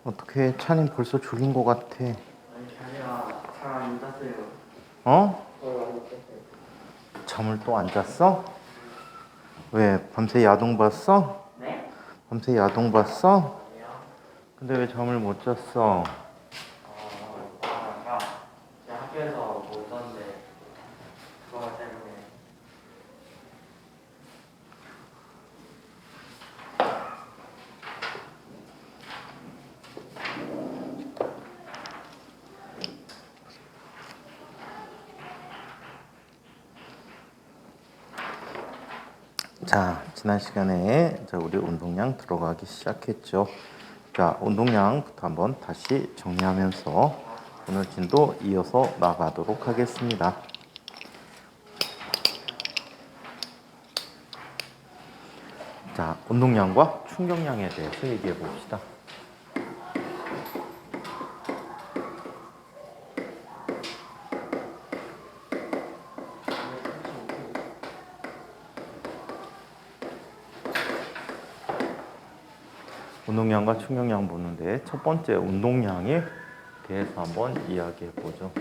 어떻게 찬이 벌써 졸린 것 같아. 아니 자리가 잘 안 잤어요. 어? 안 잤어요. 잠을 또 안 잤어? 왜? 밤새 야동 봤어? 네? 밤새 야동 봤어? 아니요. 근데 왜 잠을 못 잤어? 아까 제 학교에서 뭐 있었는데 그거 때문에. 자, 지난 시간에 우리 운동량 들어가기 시작했죠. 자, 운동량부터 한번 다시 정리하면서 오늘 진도 이어서 나가도록 하겠습니다. 자, 운동량과 충격량에 대해서 얘기해 봅시다. 운동량과 충격량 보는데 첫 번째 운동량에 대해서 한번 이야기해 보죠.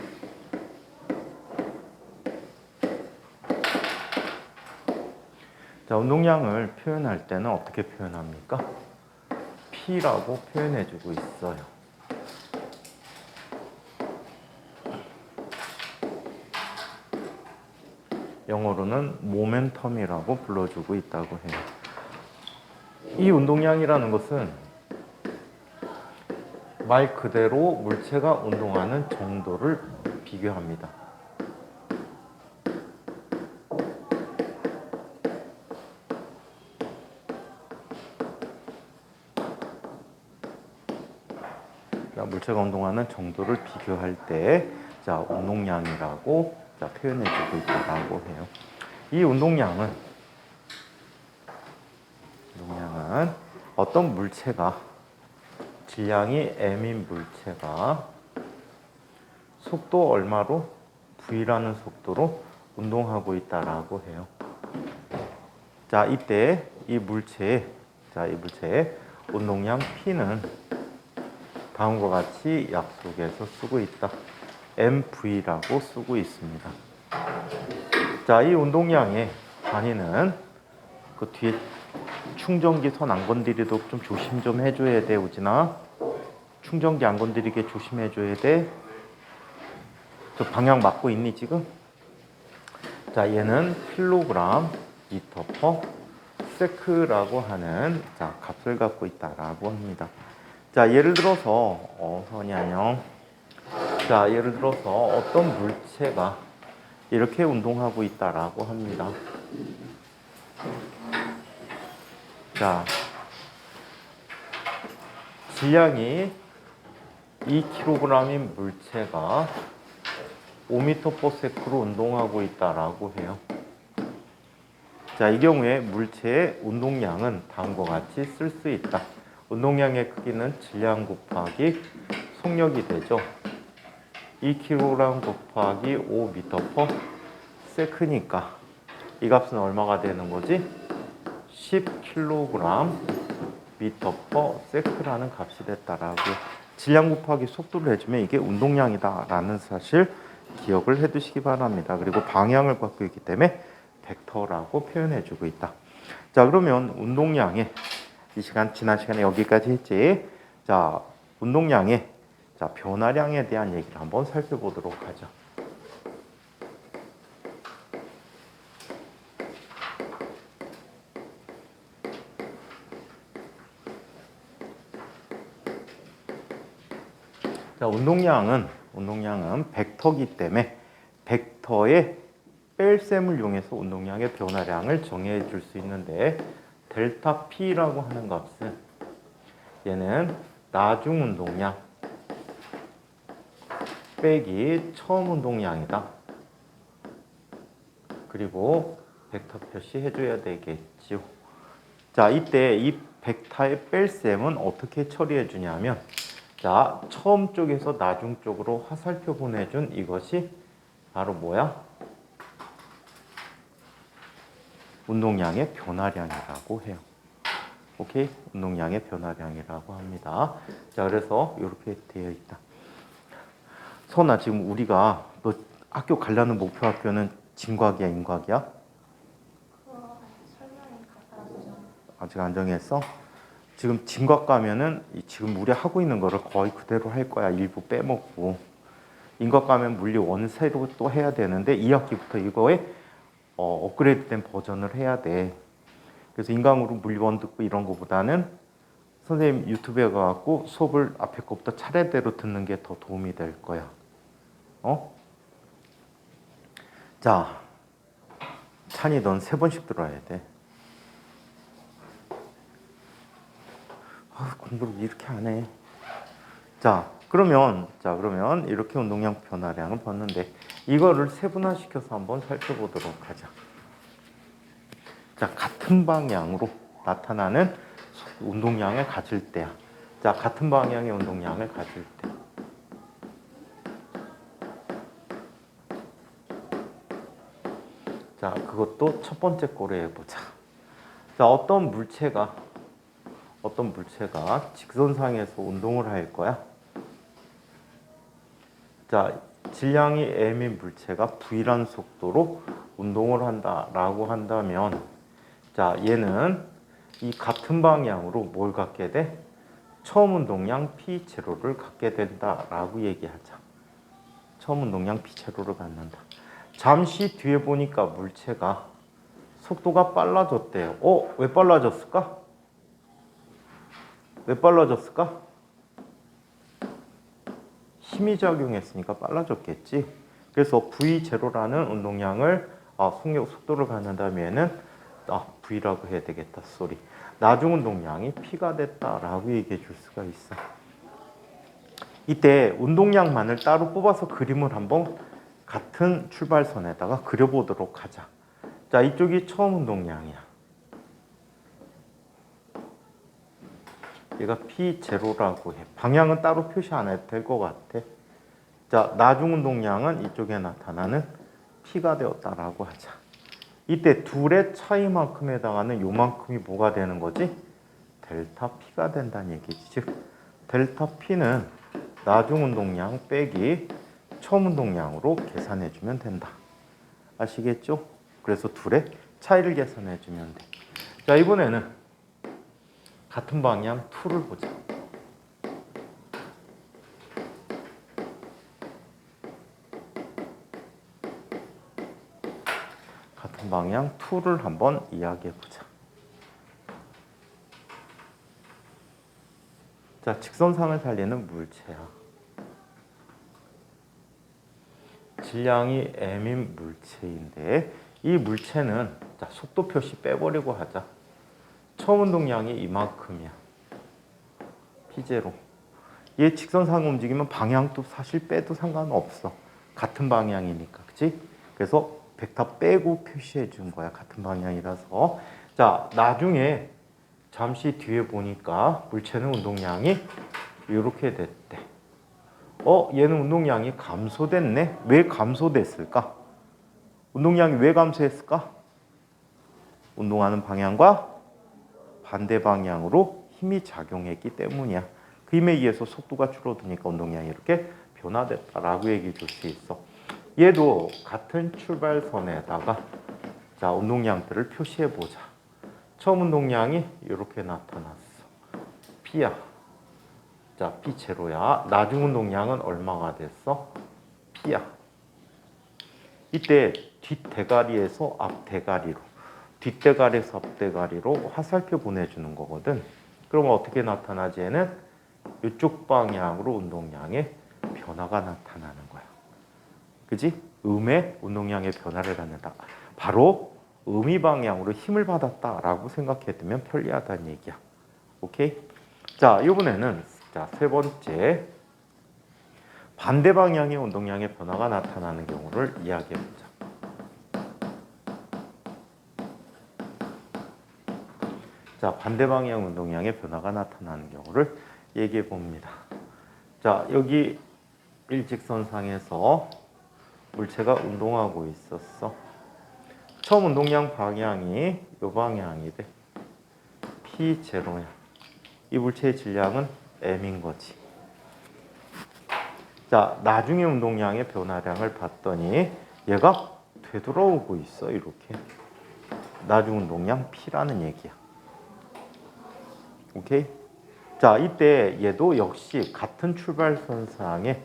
자, 운동량을 표현할 때는 어떻게 표현합니까? P라고 표현해 주고 있어요. 영어로는 모멘텀이라고 불러주고 있다고 해요. 이 운동량이라는 것은 말 그대로 물체가 운동하는 정도를 비교합니다. 물체가 운동하는 정도를 비교할 때 운동량이라고 표현해주고 있다고 해요. 이 운동량은 어떤 물체가 질량이 m인 물체가 속도 얼마로 v라는 속도로 운동하고 있다라고 해요. 자, 이때 이 물체의 운동량 P는 다음과 같이 약속에서 쓰고 있다. mv라고 쓰고 있습니다. 자, 이 운동량의 단위는 그 뒤에 충전기 선 안 건드리도록 좀 조심 좀 해줘야 돼, 우진아. 충전기 안 건드리게 조심해줘야 돼. 저 방향 맞고 있니, 지금? 자, 얘는 킬로그램 미터 퍼 세크라고 하는 값을 갖고 있다라고 합니다. 자, 예를 들어서 선이 안녕. 자, 예를 들어서 어떤 물체가 이렇게 운동하고 있다라고 합니다. 자, 질량이 2kg인 물체가 5m/s로 운동하고 있다라고 해요. 자, 이 경우에 물체의 운동량은 다음과 같이 쓸 수 있다. 운동량의 크기는 질량 곱하기 속력이 되죠. 2kg 곱하기 5m/s니까 이 값은 얼마가 되는 거지? 10kg m/s라는 값이 됐다라고. 질량 곱하기 속도를 해주면 이게 운동량이다라는 사실 기억을 해두시기 바랍니다. 그리고 방향을 갖고 있기 때문에 벡터라고 표현해주고 있다. 자, 그러면 운동량의 지난 시간에 여기까지 했지. 자, 운동량의 변화량에 대한 얘기를 한번 살펴보도록 하죠. 자, 운동량은 벡터이기 때문에 벡터의 뺄셈을 이용해서 운동량의 변화량을 정해 줄 수 있는데 델타 P라고 하는 값은 얘는 나중 운동량 빼기 처음 운동량이다. 그리고 벡터 표시해 줘야 되겠지요. 자, 이때 이 벡터의 뺄셈은 어떻게 처리해 주냐면 자, 처음 쪽에서 나중 쪽으로 화살표 보내준 이것이 바로 뭐야? 운동량의 변화량이라고 해요. 오케이? 운동량의 변화량이라고 합니다. 자, 그래서 이렇게 되어 있다. 선아, 지금 우리가 너 학교 가려는 목표 학교는 진과학이야, 인과학이야? 그거 설명이 갖다 주잖아. 아직 안 정했어? 지금 진과학 가면은 지금 우리 하고 있는 거를 거의 그대로 할 거야. 일부 빼먹고. 인과학 가면 물리 원세로 또 해야 되는데 2학기부터 이거에 업그레이드된 버전을 해야 돼. 그래서 인강으로 물리 원 듣고 이런 거보다는 선생님 유튜브에 가갖고 수업을 앞에 거부터 차례대로 듣는 게 더 도움이 될 거야. 자, 찬이 넌 3번씩 들어야 돼. 공부를 이렇게 안 해. 자, 그러면 이렇게 운동량 변화량을 봤는데 이거를 세분화시켜서 한번 살펴보도록 하자. 자, 같은 방향으로 나타나는 운동량을 가질 때야. 자, 같은 방향의 운동량을 가질 때. 자, 그것도 첫 번째 거로 해보자. 자, 어떤 물체가 직선상에서 운동을 할 거야? 자, 질량이 m인 물체가 v라는 속도로 운동을 한다라고 한다면, 자, 얘는 이 같은 방향으로 뭘 갖게 돼? 처음 운동량 p0를 갖게 된다라고 얘기하자. 처음 운동량 p0를 갖는다. 잠시 뒤에 보니까 물체가 속도가 빨라졌대요. 왜 빨라졌을까? 왜 빨라졌을까? 힘이 작용했으니까 빨라졌겠지. 그래서 V0라는 운동량을 속도를 갖는다면은 V라고 해야 되겠다. 쏘리. 나중 운동량이 P가 됐다라고 얘기해 줄 수가 있어. 이때 운동량만을 따로 뽑아서 그림을 한번 같은 출발선에다가 그려보도록 하자. 자, 이쪽이 처음 운동량이야. 얘가 P0라고 해. 방향은 따로 표시 안 해도 될 것 같아. 자, 나중 운동량은 이쪽에 나타나는 P가 되었다라고 하자. 이때 둘의 차이만큼에 해당하는 요만큼이 뭐가 되는 거지? 델타 P가 된다는 얘기지. 즉, 델타 P는 나중 운동량 빼기 처음 운동량으로 계산해주면 된다. 아시겠죠? 그래서 둘의 차이를 계산해주면 돼. 자, 이번에는 같은 방향 2를 보자. 같은 방향 2를 한번 이야기해 보자. 자, 직선상을 살리는 물체야. 질량이 m인 물체인데 이 물체는 자, 속도 표시 빼버리고 하자. 처음 운동량이 이만큼이야. P0. 얘 직선상 움직이면 방향도 사실 빼도 상관없어. 같은 방향이니까. 그치? 그래서 벡터 빼고 표시해 준 거야. 같은 방향이라서. 자, 나중에 잠시 뒤에 보니까 물체는 운동량이 이렇게 됐대. 얘는 운동량이 감소됐네. 왜 감소됐을까? 운동량이 왜 감소했을까? 운동하는 방향과 반대 방향으로 힘이 작용했기 때문이야. 그 힘에 의해서 속도가 줄어드니까 운동량이 이렇게 변화됐다라고 얘기해 줄 수 있어. 얘도 같은 출발선에다가 자, 운동량들을 표시해 보자. 처음 운동량이 이렇게 나타났어. P야. 자, P0야. 나중 운동량은 얼마가 됐어? P야. 이때 뒷대가리에서 앞대가리로, 뒷대가리에서 앞대가리로 화살표 보내주는 거거든. 그러면 어떻게 나타나지? 얘는 이쪽 방향으로 운동량의 변화가 나타나는 거야. 그지? 음의 운동량의 변화를 갖는다. 바로 음이 방향으로 힘을 받았다라고 생각해두면 편리하다는 얘기야. 오케이? 자, 이번에는 자, 세 번째 반대 방향의 운동량의 변화가 나타나는 경우를 이야기해보자. 자, 반대 방향 운동량의 변화가 나타나는 경우를 얘기해 봅니다. 자, 여기 일직선상에서 물체가 운동하고 있었어. 처음 운동량 방향이 이 방향이 돼. P0야. 이 물체의 질량은 M인 거지. 자, 나중에 운동량의 변화량을 봤더니 얘가 되돌아오고 있어. 이렇게. 나중 운동량 P라는 얘기야. 오케이? 자, 이때 얘도 역시 같은 출발선상에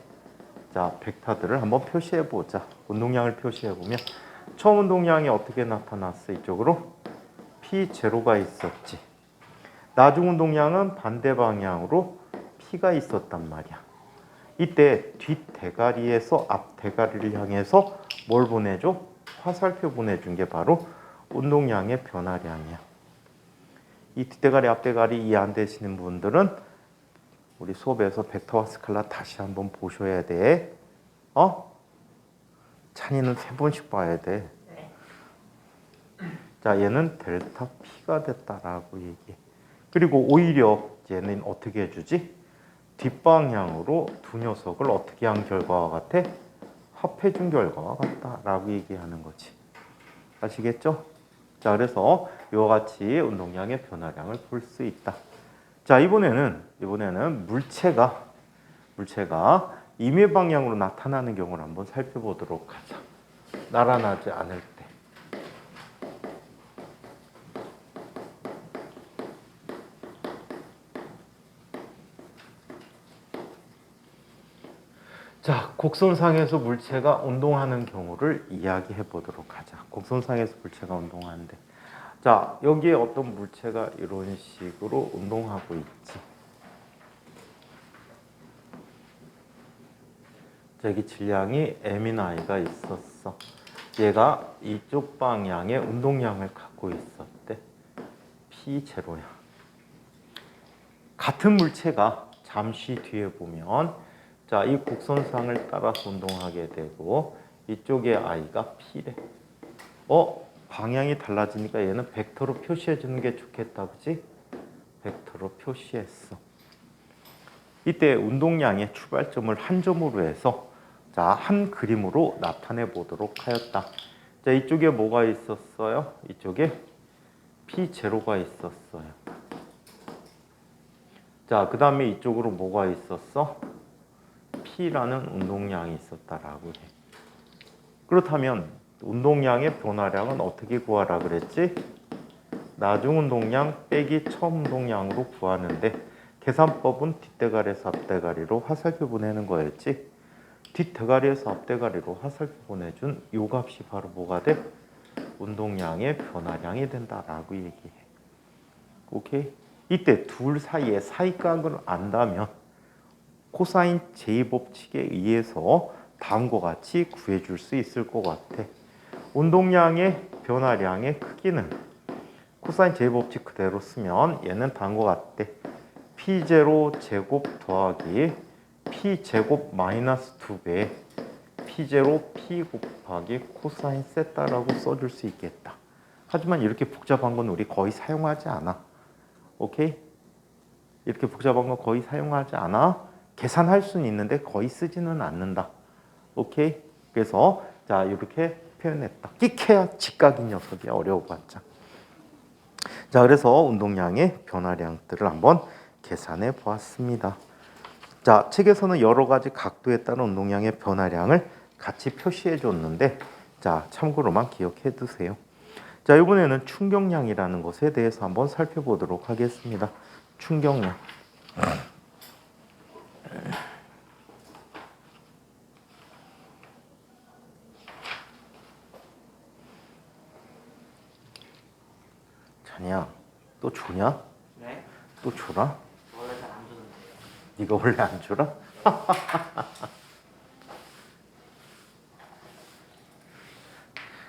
자, 벡터들을 한번 표시해 보자. 운동량을 표시해 보면 처음 운동량이 어떻게 나타났어? 이쪽으로 P0가 있었지. 나중 운동량은 반대 방향으로 P가 있었단 말이야. 이때 뒷대가리에서 앞대가리를 향해서 뭘 보내줘? 화살표 보내준 게 바로 운동량의 변화량이야. 이 뒷대가리, 앞대가리 이해 안 되시는 분들은 우리 수업에서 벡터와 스칼라 다시 한번 보셔야 돼. 찬이는 3번씩 봐야 돼. 자, 얘는 델타 P가 됐다라고 얘기해. 그리고 오히려 얘는 어떻게 해주지? 뒷방향으로 두 녀석을 어떻게 한 결과와 같아? 합해준 결과와 같다라고 얘기하는 거지. 아시겠죠? 자, 그래서 이와 같이 운동량의 변화량을 볼 수 있다. 자, 이번에는 물체가 임의 방향으로 나타나는 경우를 한번 살펴보도록 하자. 날아나지 않을 때. 자, 곡선상에서 물체가 운동하는 경우를 이야기해 보도록 하자. 곡선상에서 물체가 운동하는데, 자, 여기에 어떤 물체가 이런 식으로 운동하고 있지. 자, 여기 질량이 M인 I가 있었어. 얘가 이쪽 방향의 운동량을 갖고 있었대. P0야. 같은 물체가 잠시 뒤에 보면 자, 이 곡선상을 따라서 운동하게 되고 이쪽에 I가 P래. 방향이 달라지니까 얘는 벡터로 표시해 주는 게 좋겠다. 그치? 벡터로 표시했어. 이때 운동량의 출발점을 한 점으로 해서 자, 한 그림으로 나타내 보도록 하였다. 자, 이쪽에 뭐가 있었어요? 이쪽에 P0가 있었어요. 자, 그 다음에 이쪽으로 뭐가 있었어? P라는 운동량이 있었다라고 해. 그렇다면 운동량의 변화량은 어떻게 구하라 그랬지? 나중 운동량 빼기 처음 운동량으로 구하는데 계산법은 뒷대가리에서 앞대가리로 화살표 보내는 거였지. 뒷대가리에서 앞대가리로 화살표 보내준 요 값이 바로 뭐가 돼? 운동량의 변화량이 된다라고 얘기해. 오케이? 이때 둘 사이의 사이각을 안다면 코사인 제2법칙에 의해서 다음과 같이 구해줄 수 있을 것 같아. 운동량의 변화량의 크기는 코사인 제2법칙 그대로 쓰면 얘는 다음과 같대. P0 제곱 더하기 P 제곱 마이너스 2배 P0 P 곱하기 코사인 세타라고 써줄 수 있겠다. 하지만 이렇게 복잡한 건 우리 거의 사용하지 않아. 오케이? 이렇게 복잡한 거 거의 사용하지 않아. 계산할 수는 있는데 거의 쓰지는 않는다. 오케이? 그래서 자, 이렇게 표현했다. 끼케야 직각인 녀석이 어려워봤자. 자, 그래서 운동량의 변화량들을 한번 계산해 보았습니다. 자, 책에서는 여러 가지 각도에 따른 운동량의 변화량을 같이 표시해 줬는데 자, 참고로만 기억해 두세요. 자, 이번에는 충격량이라는 것에 대해서 한번 살펴보도록 하겠습니다. 충격량. 자냐, 또 주냐? 네? 또 주라? 원래 잘 안 주는데요. 네가 원래 안 주라?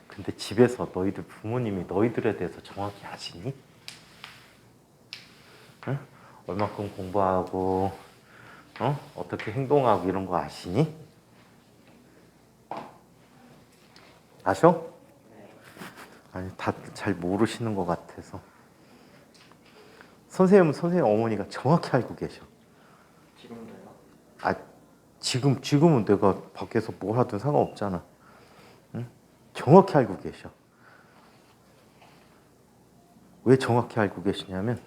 근데 집에서 너희들 부모님이 너희들에 대해서 정확히 아시니? 응? 얼마큼 공부하고 어떻게 행동하고 이런 거 아시니? 아셔? 아니, 다 잘 모르시는 것 같아서. 선생님 어머니가 정확히 알고 계셔. 지금도요? 아, 지금은 내가 밖에서 뭘 하든 상관없잖아. 응? 정확히 알고 계셔. 왜 정확히 알고 계시냐면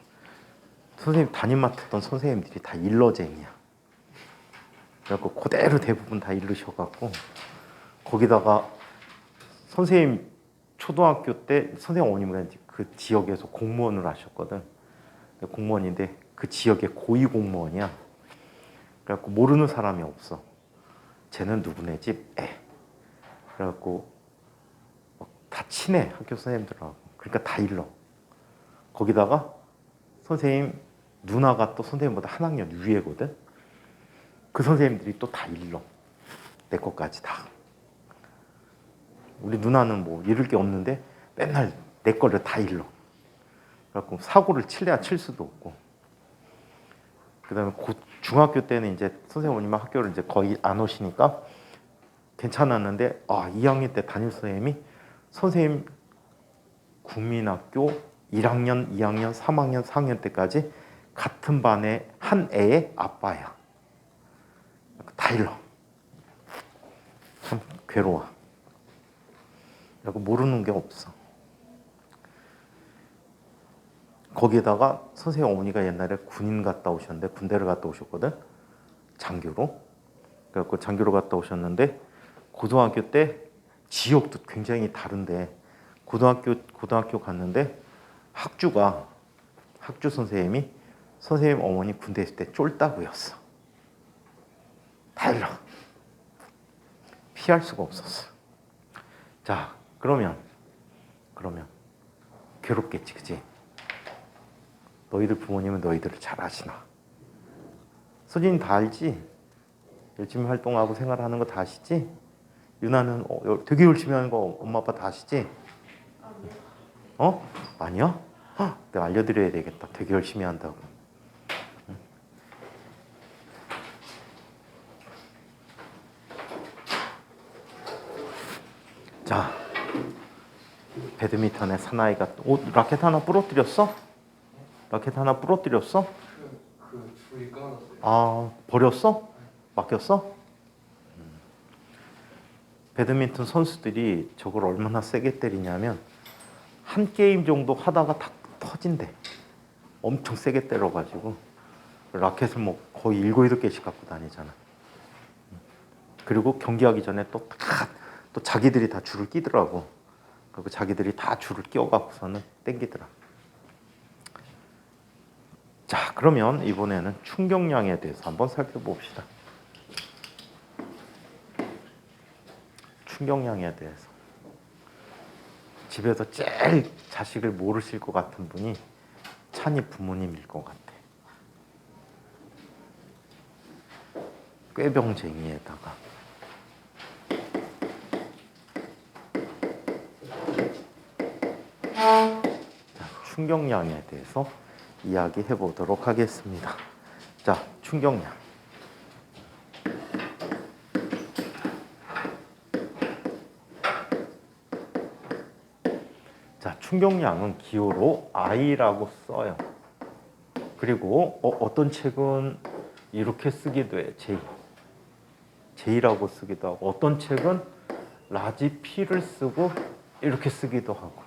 선생님 담임 맡았던 선생님들이 다 일러쟁이야. 그래갖고 그대로 대부분 다 일르셔갖고 거기다가 선생님 초등학교 때 선생님 어머니가 이제 그 지역에서 공무원을 하셨거든. 공무원인데 그 지역의 고위 공무원이야. 그래갖고 모르는 사람이 없어. 쟤는 누구네 집 애. 그래갖고 다 친해 학교 선생님들하고. 그러니까 다 일러. 거기다가 선생님 누나가 또 선생님보다 한 학년 위에거든. 그 선생님들이 또 다 일러. 내 것까지 다. 우리 누나는 뭐 잃을 게 없는데 맨날 내 거를 다 일러. 그래갖고 사고를 칠래야 칠 수도 없고. 그다음에 중학교 때는 이제 선생님이 학교를 이제 거의 안 오시니까 괜찮았는데 2학년 때 담임 선생님이 선생님 국민학교 1학년, 2학년, 3학년, 4학년 때까지 같은 반에 한 애의 아빠야. 다 일러. 참 괴로워. 그리고 모르는 게 없어. 거기에다가 선생님 어머니가 옛날에 군인 갔다 오셨는데 군대를 갔다 오셨거든. 장교로. 그래갖고 장교로 갔다 오셨는데 고등학교 때 지역도 굉장히 다른데 고등학교 갔는데 학주 선생님이 선생님 어머니 군대 있을 때 쫄따구였어. 다 일러. 피할 수가 없었어. 자, 그러면 괴롭겠지, 그치? 너희들 부모님은 너희들을 잘 아시나? 수진이 다 알지? 열심히 활동하고 생활하는 거 다 아시지? 유나는 되게 열심히 하는 거 엄마 아빠 다 아시지? 아니야? 내가 알려드려야 되겠다. 되게 열심히 한다고. 응? 자, 배드민턴의 사나이가 라켓 하나 부러뜨렸어? 라켓 하나 부러뜨렸어? 그 줄이 끊어졌어요. 버렸어? 맡겼어? 배드민턴 선수들이 저걸 얼마나 세게 때리냐면 한 게임 정도 하다가 다 터진대. 엄청 세게 때려가지고 라켓을 뭐 거의 7, 8개씩 갖고 다니잖아. 그리고 경기하기 전에 또 자기들이 다 줄을 끼더라고. 그리고 자기들이 다 줄을 끼워갖고서는 땡기더라. 자, 그러면 이번에는 충격량에 대해서 한번 살펴봅시다. 충격량에 대해서. 집에서 제일 자식을 모르실 것 같은 분이 찬이 부모님일 것 같아. 꾀병쟁이에다가. 자, 충격량에 대해서 이야기해 보도록 하겠습니다. 자, 충격량. 자, 충격량은 기호로 I라고 써요. 그리고 어떤 책은 이렇게 쓰기도 해. J라고 쓰기도 하고, 어떤 책은 라지 P를 쓰고 이렇게 쓰기도 하고,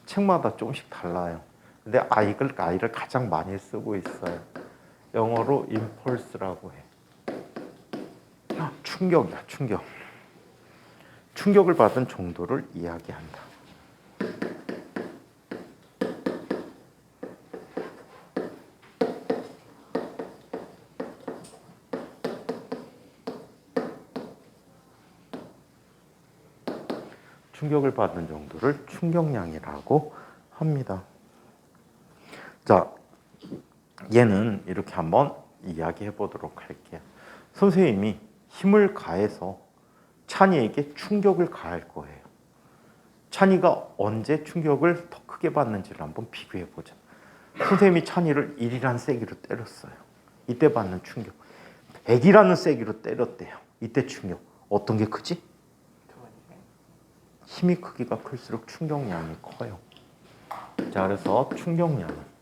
책마다 조금씩 달라요. 근데 I를 가장 많이 쓰고 있어요. 영어로 impulse라고 해. 충격이야, 충격. 충격을 받은 정도를 이야기한다. 충격을 받는 정도를 충격량이라고 합니다. 자, 얘는 이렇게 한번 이야기해 보도록 할게요. 선생님이 힘을 가해서 찬이에게 충격을 가할 거예요. 찬이가 언제 충격을 더 크게 받는지를 한번 비교해 보자. 선생님이 찬이를 1이라는 세기로 때렸어요. 이때 받는 충격. 100이라는 세기로 때렸대요. 이때 충격. 어떤 게 크지? 힘이 크기가 클수록 충격량이 커요. 자, 그래서 충격량은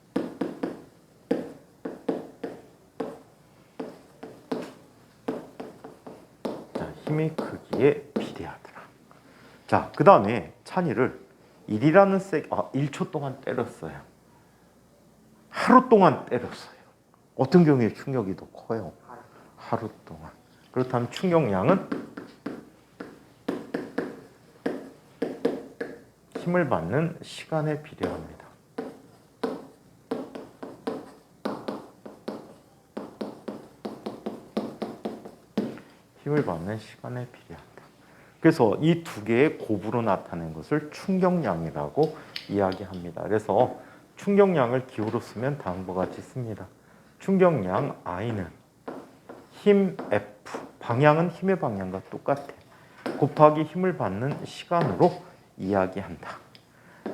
힘의 크기에 비례하더라. 자, 그 다음에 찬이를 1이라는 1초 동안 때렸어요. 하루 동안 때렸어요. 어떤 경우에 충격이 더 커요? 하루 동안. 그렇다면 충격량은 힘을 받는 시간에 비례합니다. 힘을 받는 시간에 비례한다. 그래서 이 두 개의 곱으로 나타낸 것을 충격량이라고 이야기합니다. 그래서 충격량을 기호로 쓰면 다음과 같이 씁니다. 충격량 I는 힘 F, 방향은 힘의 방향과 똑같아. 곱하기 힘을 받는 시간으로 이야기한다.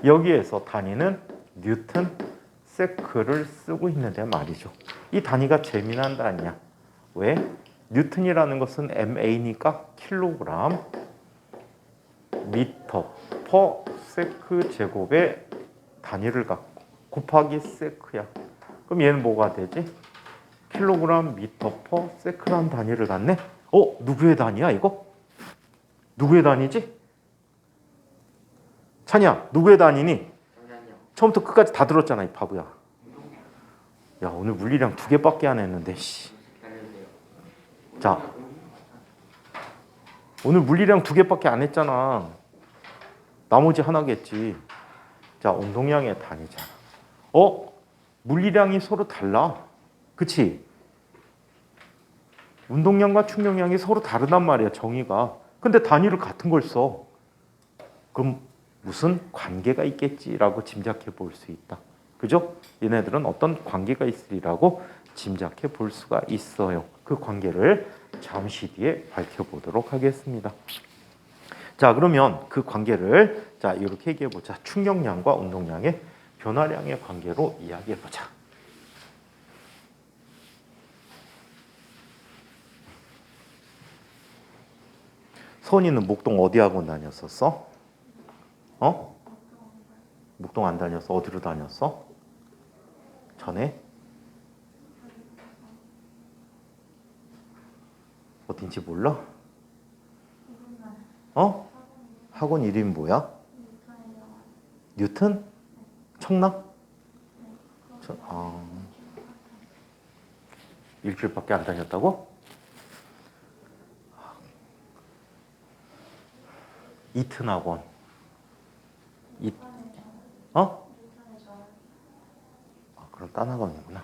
여기에서 단위는 뉴턴 세크를 쓰고 있는데 말이죠. 이 단위가 재미난 단위야. 왜? 뉴턴이라는 것은 MA니까 킬로그램 미터 퍼 세크 제곱의 단위를 갖고 곱하기 세크야. 그럼 얘는 뭐가 되지? 킬로그램 미터 퍼 세크라는 단위를 갖네? 누구의 단위야 이거? 누구의 단위지? 찬이야, 누구의 단위니? 잠시만요. 처음부터 끝까지 다 들었잖아, 이 바보야. 야, 오늘 물리량 2개밖에 안 했는데, 씨. 기다려주세요. 자, 오늘 물리량 2개밖에 안 했잖아. 나머지 하나겠지. 자, 운동량의 단위잖아. 물리량이 서로 달라. 그치? 운동량과 충격량이 서로 다르단 말이야, 정의가. 근데 단위를 같은 걸 써. 그럼 무슨 관계가 있겠지라고 짐작해 볼 수 있다. 그죠? 얘네들은 어떤 관계가 있으리라고 짐작해 볼 수가 있어요. 그 관계를 잠시 뒤에 밝혀보도록 하겠습니다. 자, 그러면 그 관계를 자 이렇게 얘기해 보자. 충격량과 운동량의 변화량의 관계로 이야기해 보자. 선이는 목동 어디 학원 다녔었어? 목동 안 다녔어? 어디로 다녔어? 전에? 어딘지 몰라? 학원 이름이 뭐야? 뉴턴? 청라? 일주일밖에 안 다녔다고? 이튼 학원. 그럼 딴 학원이구나.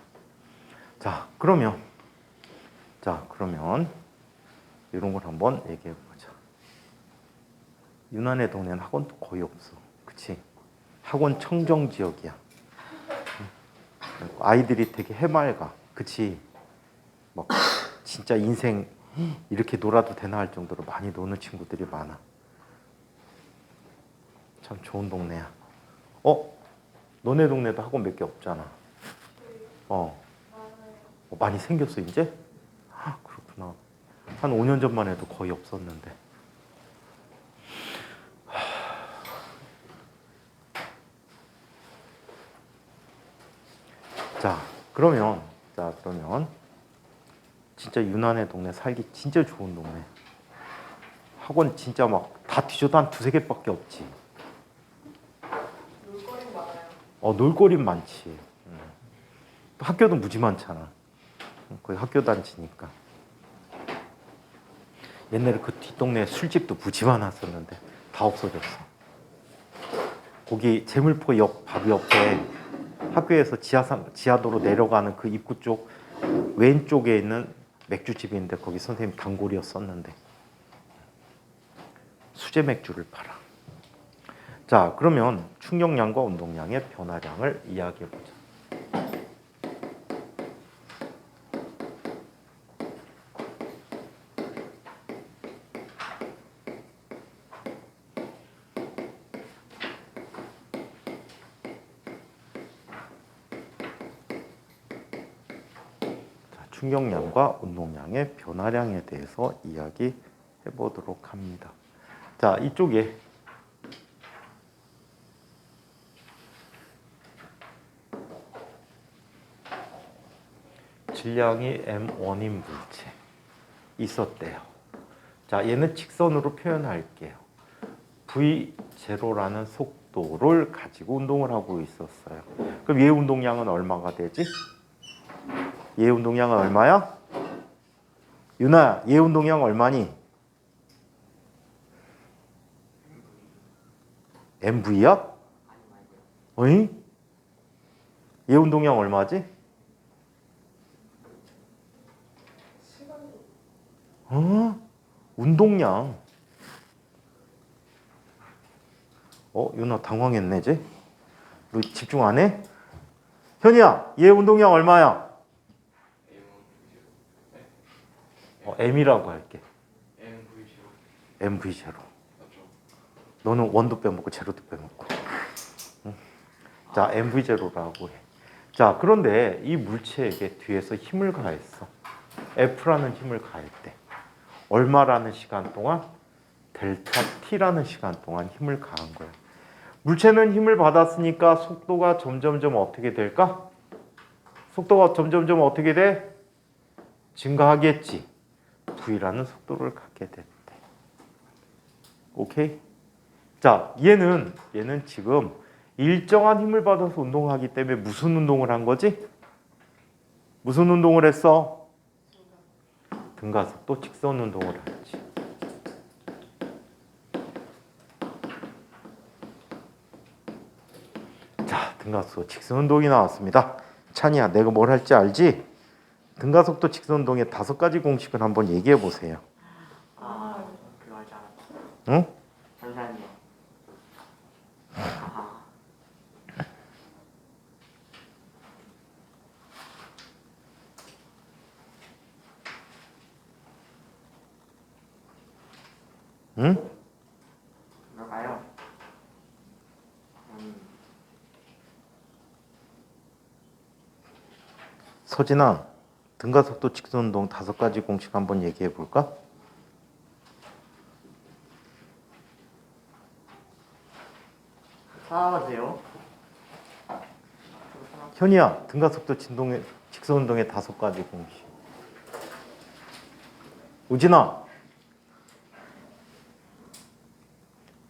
자, 그러면 이런 걸 한번 얘기해 보자. 유난의 동네는 학원도 거의 없어. 그치? 학원 청정 지역이야. 아이들이 되게 해맑아. 그치? 막 진짜 인생 이렇게 놀아도 되나 할 정도로 많이 노는 친구들이 많아. 참 좋은 동네야. 너네 동네도 학원 몇 개 없잖아. 많이 생겼어 이제? 그렇구나. 한 5년 전만 해도 거의 없었는데. 자, 그러면 진짜 유난의 동네 살기 진짜 좋은 동네. 학원 진짜 막 다 뒤져도 한 2-3개밖에 없지. 놀거리 많아요. 놀거리는 많지. 또 학교도 무지 많잖아. 거의 학교 단지니까. 옛날에 그 뒷동네에 술집도 무지 많았었는데 다 없어졌어. 거기 재물포역 바로 옆에 학교에서 지하도로 내려가는 그 입구 쪽 왼쪽에 있는 맥주집인데 거기 선생님 단골이었었는데 수제 맥주를 팔아. 자, 그러면 충격량과 운동량의 변화량을 이야기해 보자. 충격량과 운동량의 변화량에 대해서 이야기해 보도록 합니다. 자, 이쪽에 질량이 m1인 물체 있었대요. 자, 얘는 직선으로 표현할게요. v0라는 속도를 가지고 운동을 하고 있었어요. 그럼 얘 운동량은 얼마가 되지? 얘 운동량은 얼마야? 윤아야, 얘 운동량 얼마니? MV야? 어이? 얘 운동량 얼마지? 어? 운동량. 윤아 당황했네, 쟤. 너 집중 안 해? 현이야, 얘 운동량 얼마야? M이라고 할게. MV0. 너는 원도 빼먹고 제로도 빼먹고. 응? 자, MV0라고 해. 자, 그런데 이 물체에게 뒤에서 힘을 가했어. F라는 힘을 가했대. 얼마라는 시간 동안? 델타 T라는 시간 동안 힘을 가한 거야. 물체는 힘을 받았으니까 속도가 점점점 어떻게 될까? 속도가 점점점 어떻게 돼? 증가하겠지. V라는 속도를 갖게 됐대. 오케이? 자, 얘는 지금 일정한 힘을 받아서 운동하기 때문에 무슨 운동을 한 거지? 무슨 운동을 했어? 등가속도 직선 운동을 했지. 자, 등가속도 직선 운동이 나왔습니다. 찬이야, 내가 뭘 할지 알지? 등가속도 직선 운동의 5가지 공식을 한번 얘기해 보세요. 그거 알지 않았어. 응? 잠시만요. 응? 뭘까요? 서진아, 등가속도 직선 운동 5가지 공식 한번 얘기해 볼까? 사와세요. 현이야, 등가속도 직선 운동의 5가지 공식. 우진아,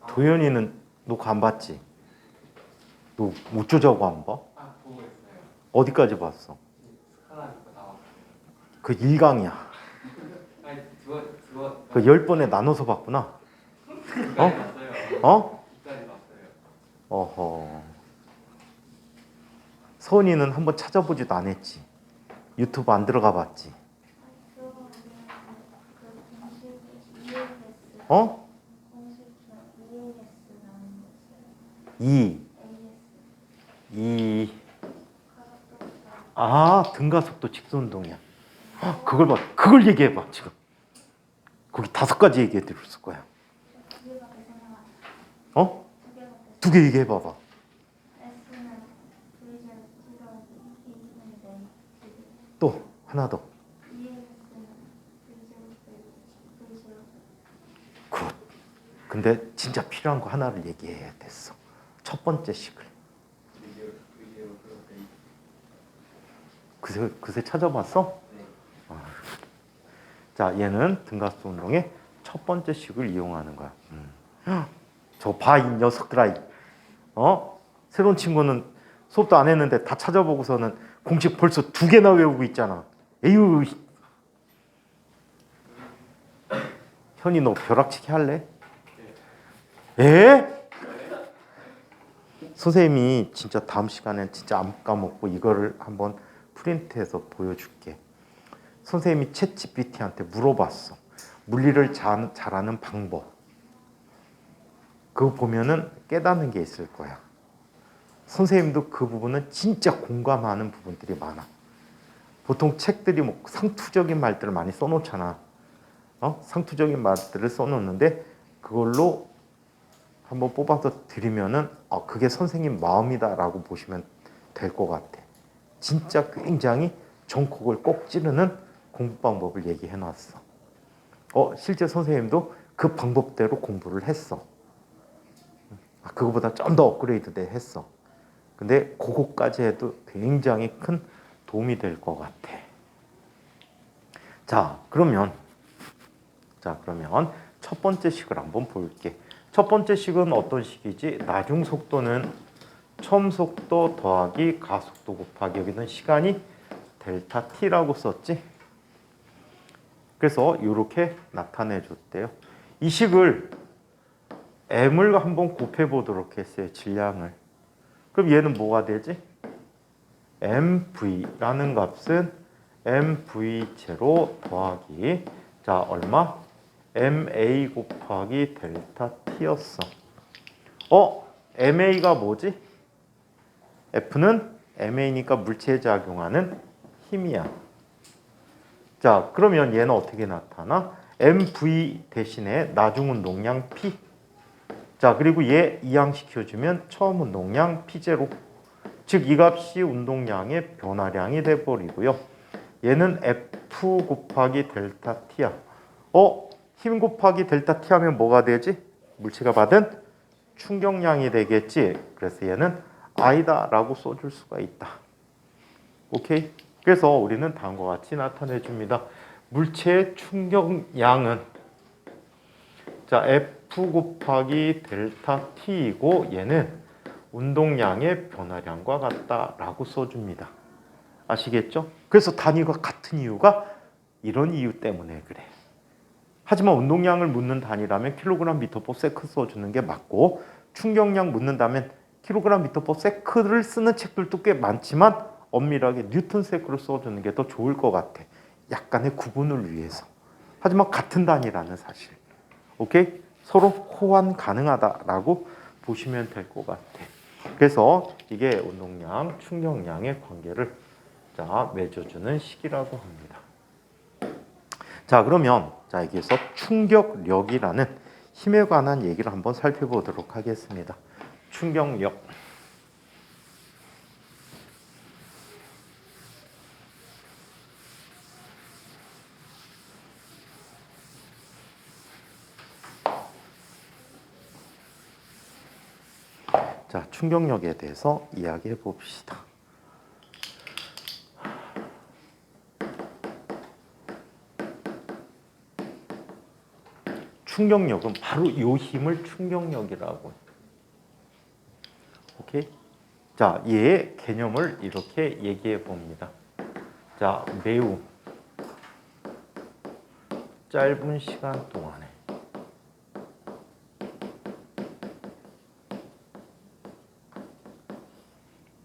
도현이는 너 그거 안 봤지? 너 어쩌자고 안 봐? 보고 있어요. 어디까지 봤어? 스카라 이거 나와. 그 1강이야. 아니 그거 그 10번에 나눠서 봤구나. 끝까지 봤어요. 어? 끝까지 봤어요. 어허. 서은이는 한번 찾아보지도 안 했지. 유튜브 안 들어가 봤지. 어? 2. 아, 등가속도 직선 운동이야. 그걸 봐. 그걸 얘기해 봐, 지금. 거기 5가지 얘기해 드렸을 거야. 어? 2개 얘기해 봐봐. 또 하나 더. 굿. 근데 진짜 필요한 거 하나를 얘기해야 됐어. 첫 번째 식을. 그새 찾아봤어? 네. 자, 얘는 등가속도 운동의 첫 번째 식을 이용하는 거야. 저 봐, 이 녀석들아. 새로운 친구는 수업도 안 했는데 다 찾아보고서는 공식 벌써 2개나 외우고 있잖아. 에휴. 현이 너 벼락치기 할래? 에? 선생님이 진짜 다음 시간엔 진짜 안 까먹고 이거를 한번 프린트해서 보여줄게. 선생님이 챗GPT한테 물어봤어. 물리를 잘하는 방법. 그거 보면은 깨닫는 게 있을 거야. 선생님도 그 부분은 진짜 공감하는 부분들이 많아. 보통 책들이 뭐 상투적인 말들을 많이 써놓잖아. 상투적인 말들을 써놓는데 그걸로 한번 뽑아서 드리면은 그게 선생님 마음이다라고 보시면 될 것 같아. 진짜 굉장히 전콕을 꼭 찌르는 공부 방법을 얘기해놨어. 실제 선생님도 그 방법대로 공부를 했어. 그거보다 좀 더 업그레이드 돼 했어. 근데 그거까지 해도 굉장히 큰 도움이 될 것 같아. 자, 그러면 첫 번째 식을 한번 볼게. 첫 번째 식은 어떤 식이지? 나중 속도는 처음 속도 더하기 가속도 곱하기 여기는 시간이 델타 T라고 썼지. 그래서 이렇게 나타내 줬대요. 이 식을 M을 한번 곱해 보도록 했어요. 질량을. 그럼 얘는 뭐가 되지? MV라는 값은 MV0 더하기 자 얼마? MA 곱하기 델타 T였어. MA가 뭐지? F는 MA니까 물체에 작용하는 힘이야. 자, 그러면 얘는 어떻게 나타나? MV 대신에 나중 운동량 P. 자, 그리고 얘 이항시켜주면 처음 운동량 P0. 즉, 이 값이 운동량의 변화량이 돼버리고요. 얘는 F 곱하기 델타 T야. 힘 곱하기 델타 T 하면 뭐가 되지? 물체가 받은 충격량이 되겠지. 그래서 얘는 I다라고 써줄 수가 있다. 오케이? 그래서 우리는 다음과 같이 나타내 줍니다. 물체의 충격량은 자 F 곱하기 델타 T이고 얘는 운동량의 변화량과 같다라고 써줍니다. 아시겠죠? 그래서 단위가 같은 이유가 이런 이유 때문에 그래. 하지만 운동량을 묻는 단위라면 킬로그램 미터 퍼 세컨드 써주는 게 맞고 충격량 묻는다면 킬로그램 미터 퍼 세컨드를 쓰는 책들도 꽤 많지만 엄밀하게 뉴턴 세컨드를 써주는 게 더 좋을 것 같아. 약간의 구분을 위해서. 하지만 같은 단위라는 사실. 오케이? 서로 호환 가능하다라고 보시면 될 것 같아. 그래서 이게 운동량, 충격량의 관계를 자 맺어주는 식이라고 합니다. 자 그러면 자 여기서 충격력이라는 힘에 관한 얘기를 한번 살펴보도록 하겠습니다. 충격력. 자, 충격력에 대해서 이야기해 봅시다. 충격력은 바로 이 힘을 충격력이라고 해요. 오케이? 자, 얘의 개념을 이렇게 얘기해 봅니다. 자, 매우 짧은 시간 동안에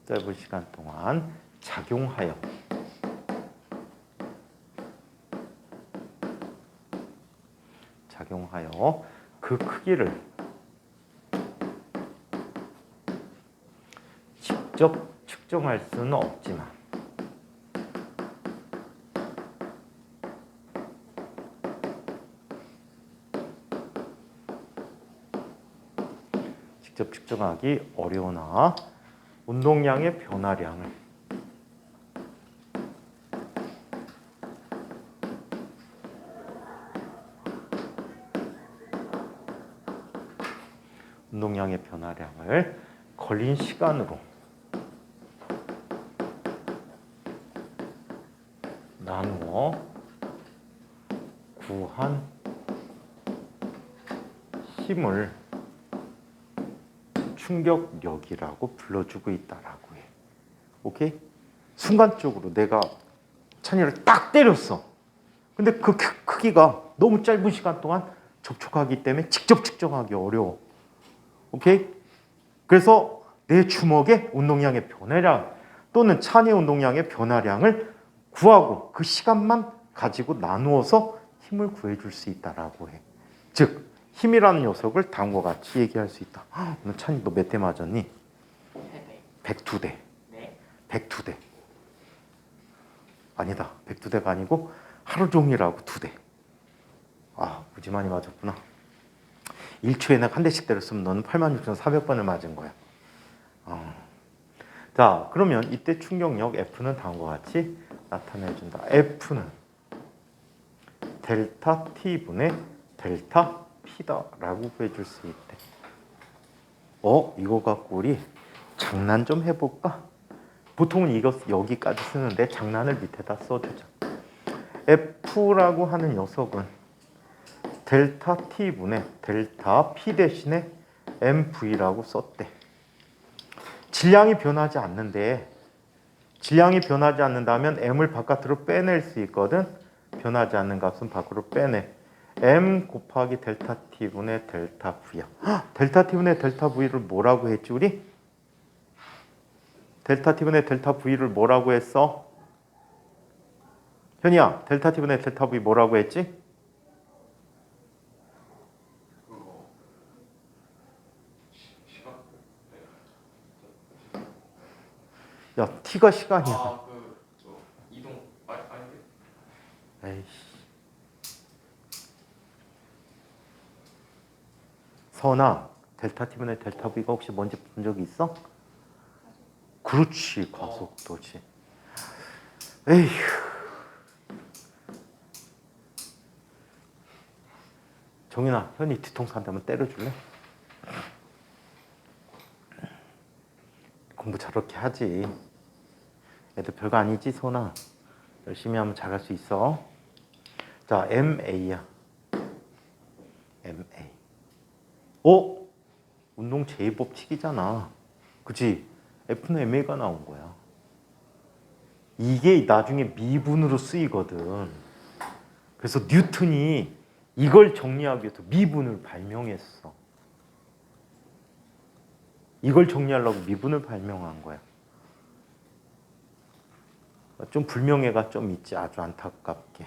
짧은 시간 동안 작용하여 그 크기를 직접 측정할 수는 없지만 직접 측정하기 어려우나 운동량의 변화량을 걸린 시간으로 나누어 구한 힘을 충격력이라고 불러주고 있다라고 해. 오케이? 순간적으로 내가 찬이를 딱 때렸어. 근데 그 크기가 너무 짧은 시간 동안 접촉하기 때문에 직접 측정하기 어려워. 오케이? 그래서 내 주먹의 운동량의 변화량 또는 찬이의 운동량의 변화량을 구하고 그 시간만 가지고 나누어서 힘을 구해줄 수 있다라고 해. 즉 힘이라는 녀석을 다음과 같이 얘기할 수 있다. 오늘 찬이 너 몇 대 맞았니? 102대. 네. 102대. 아니다. 102대가 아니고 하루 종일하고 2대. 아, 무지 많이 맞았구나. 1초에 내가 한 대씩 때렸으면 너는 86,400번을 맞은 거야. 자, 그러면 이때 충격력 F는 다음과 같이 나타내준다. F는 델타 T분의 델타 P다라고 구해줄 수 있대. 이거 갖고 우리 장난 좀 해볼까? 보통은 이거 여기까지 쓰는데 장난을 밑에다 써주자. F라고 하는 녀석은 델타 T분의 델타 P 대신에 MV라고 썼대. 질량이 변하지 않는데 질량이 변하지 않는다면 m을 바깥으로 빼낼 수 있거든. 변하지 않는 값은 밖으로 빼내. m 곱하기 델타 t분의 델타 v야. 델타 t분의 델타 v를 뭐라고 했지 우리? 델타 t분의 델타 v를 뭐라고 했어? 현이야, 델타 t분의 델타 v 뭐라고 했지? 야, t가 시간이야. 저 이동 아닌데? 에이씨. 선아, 델타 t분의 델타 v가 혹시 뭔지 본 적이 있어? 그렇지, 과속도지. 에휴. 정인아, 현이 뒤통수 한 대만 때려줄래? 공부 저렇게 하지. 애들 별거 아니지, 선아. 열심히 하면 잘할 수 있어. 자, MA야. MA. 운동 제2법칙이잖아. 그치? F는 MA가 나온 거야. 이게 나중에 미분으로 쓰이거든. 그래서 뉴턴이 이걸 정리하기 위해서 미분을 발명했어. 이걸 정리하려고 미분을 발명한 거야. 좀 불명예가 좀 있지, 아주 안타깝게.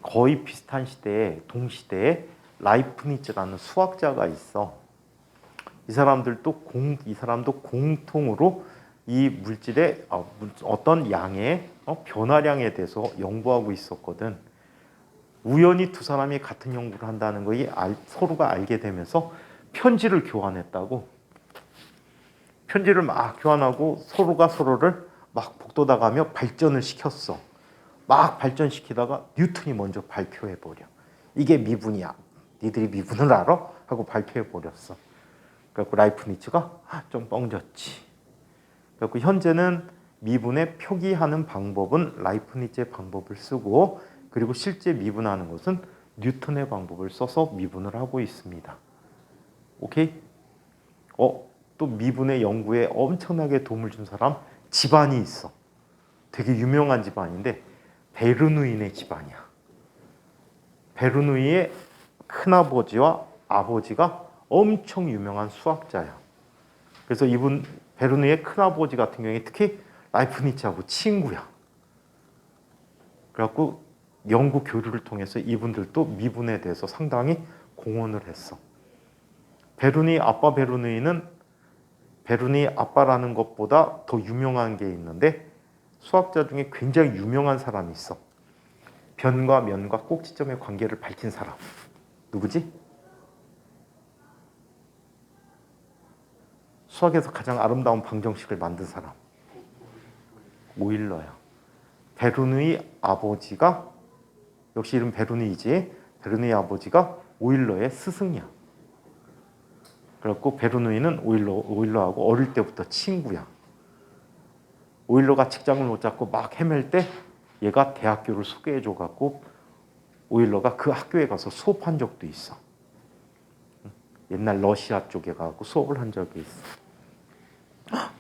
거의 비슷한 시대에, 동시대에 라이프니츠라는 수학자가 있어. 이 사람도 공통으로 이 물질의 어떤 양의 변화량에 대해서 연구하고 있었거든. 우연히 두 사람이 같은 연구를 한다는 거에 서로가 알게 되면서 편지를 교환했다고. 편지를 막 교환하고 서로가 서로를 막 복돋아가며 발전을 시켰어. 막 발전시키다가 뉴턴이 먼저 발표해버려. 이게 미분이야. 니들이 미분을 알아? 하고 발표해버렸어. 그래갖고 라이프니츠가 좀 뻥졌지. 그래갖고 현재는 미분의 표기하는 방법은 라이프니츠의 방법을 쓰고, 그리고 실제 미분하는 것은 뉴턴의 방법을 써서 미분을 하고 있습니다. 오케이? 또 미분의 연구에 엄청나게 도움을 준 사람 집안이 있어. 되게 유명한 집안인데 베르누인의 집안이야. 베르누이의 큰아버지와 아버지가 엄청 유명한 수학자야. 그래서 이분 베르누이의 큰아버지 같은 경우에 특히 라이프니츠하고 친구야. 그래갖고 연구 교류를 통해서 이분들도 미분에 대해서 상당히 공헌을 했어. 베르누이 아빠 베르누이는 베르누이 아빠라는 것보다 더 유명한 게 있는데 수학자 중에 굉장히 유명한 사람이 있어. 변과 면과 꼭지점의 관계를 밝힌 사람. 누구지? 수학에서 가장 아름다운 방정식을 만든 사람. 오일러야. 베르누이 아버지가, 역시 이름 베르누이지, 베르누이 아버지가 오일러의 스승이야. 그래갖고 베르누이는 오일러하고 어릴 때부터 친구야. 오일러가 직장을 못 잡고 막 헤맬 때 얘가 대학교를 소개해줘갖고 오일러가 그 학교에 가서 수업한 적도 있어. 옛날 러시아 쪽에 가고 수업을 한 적이 있어.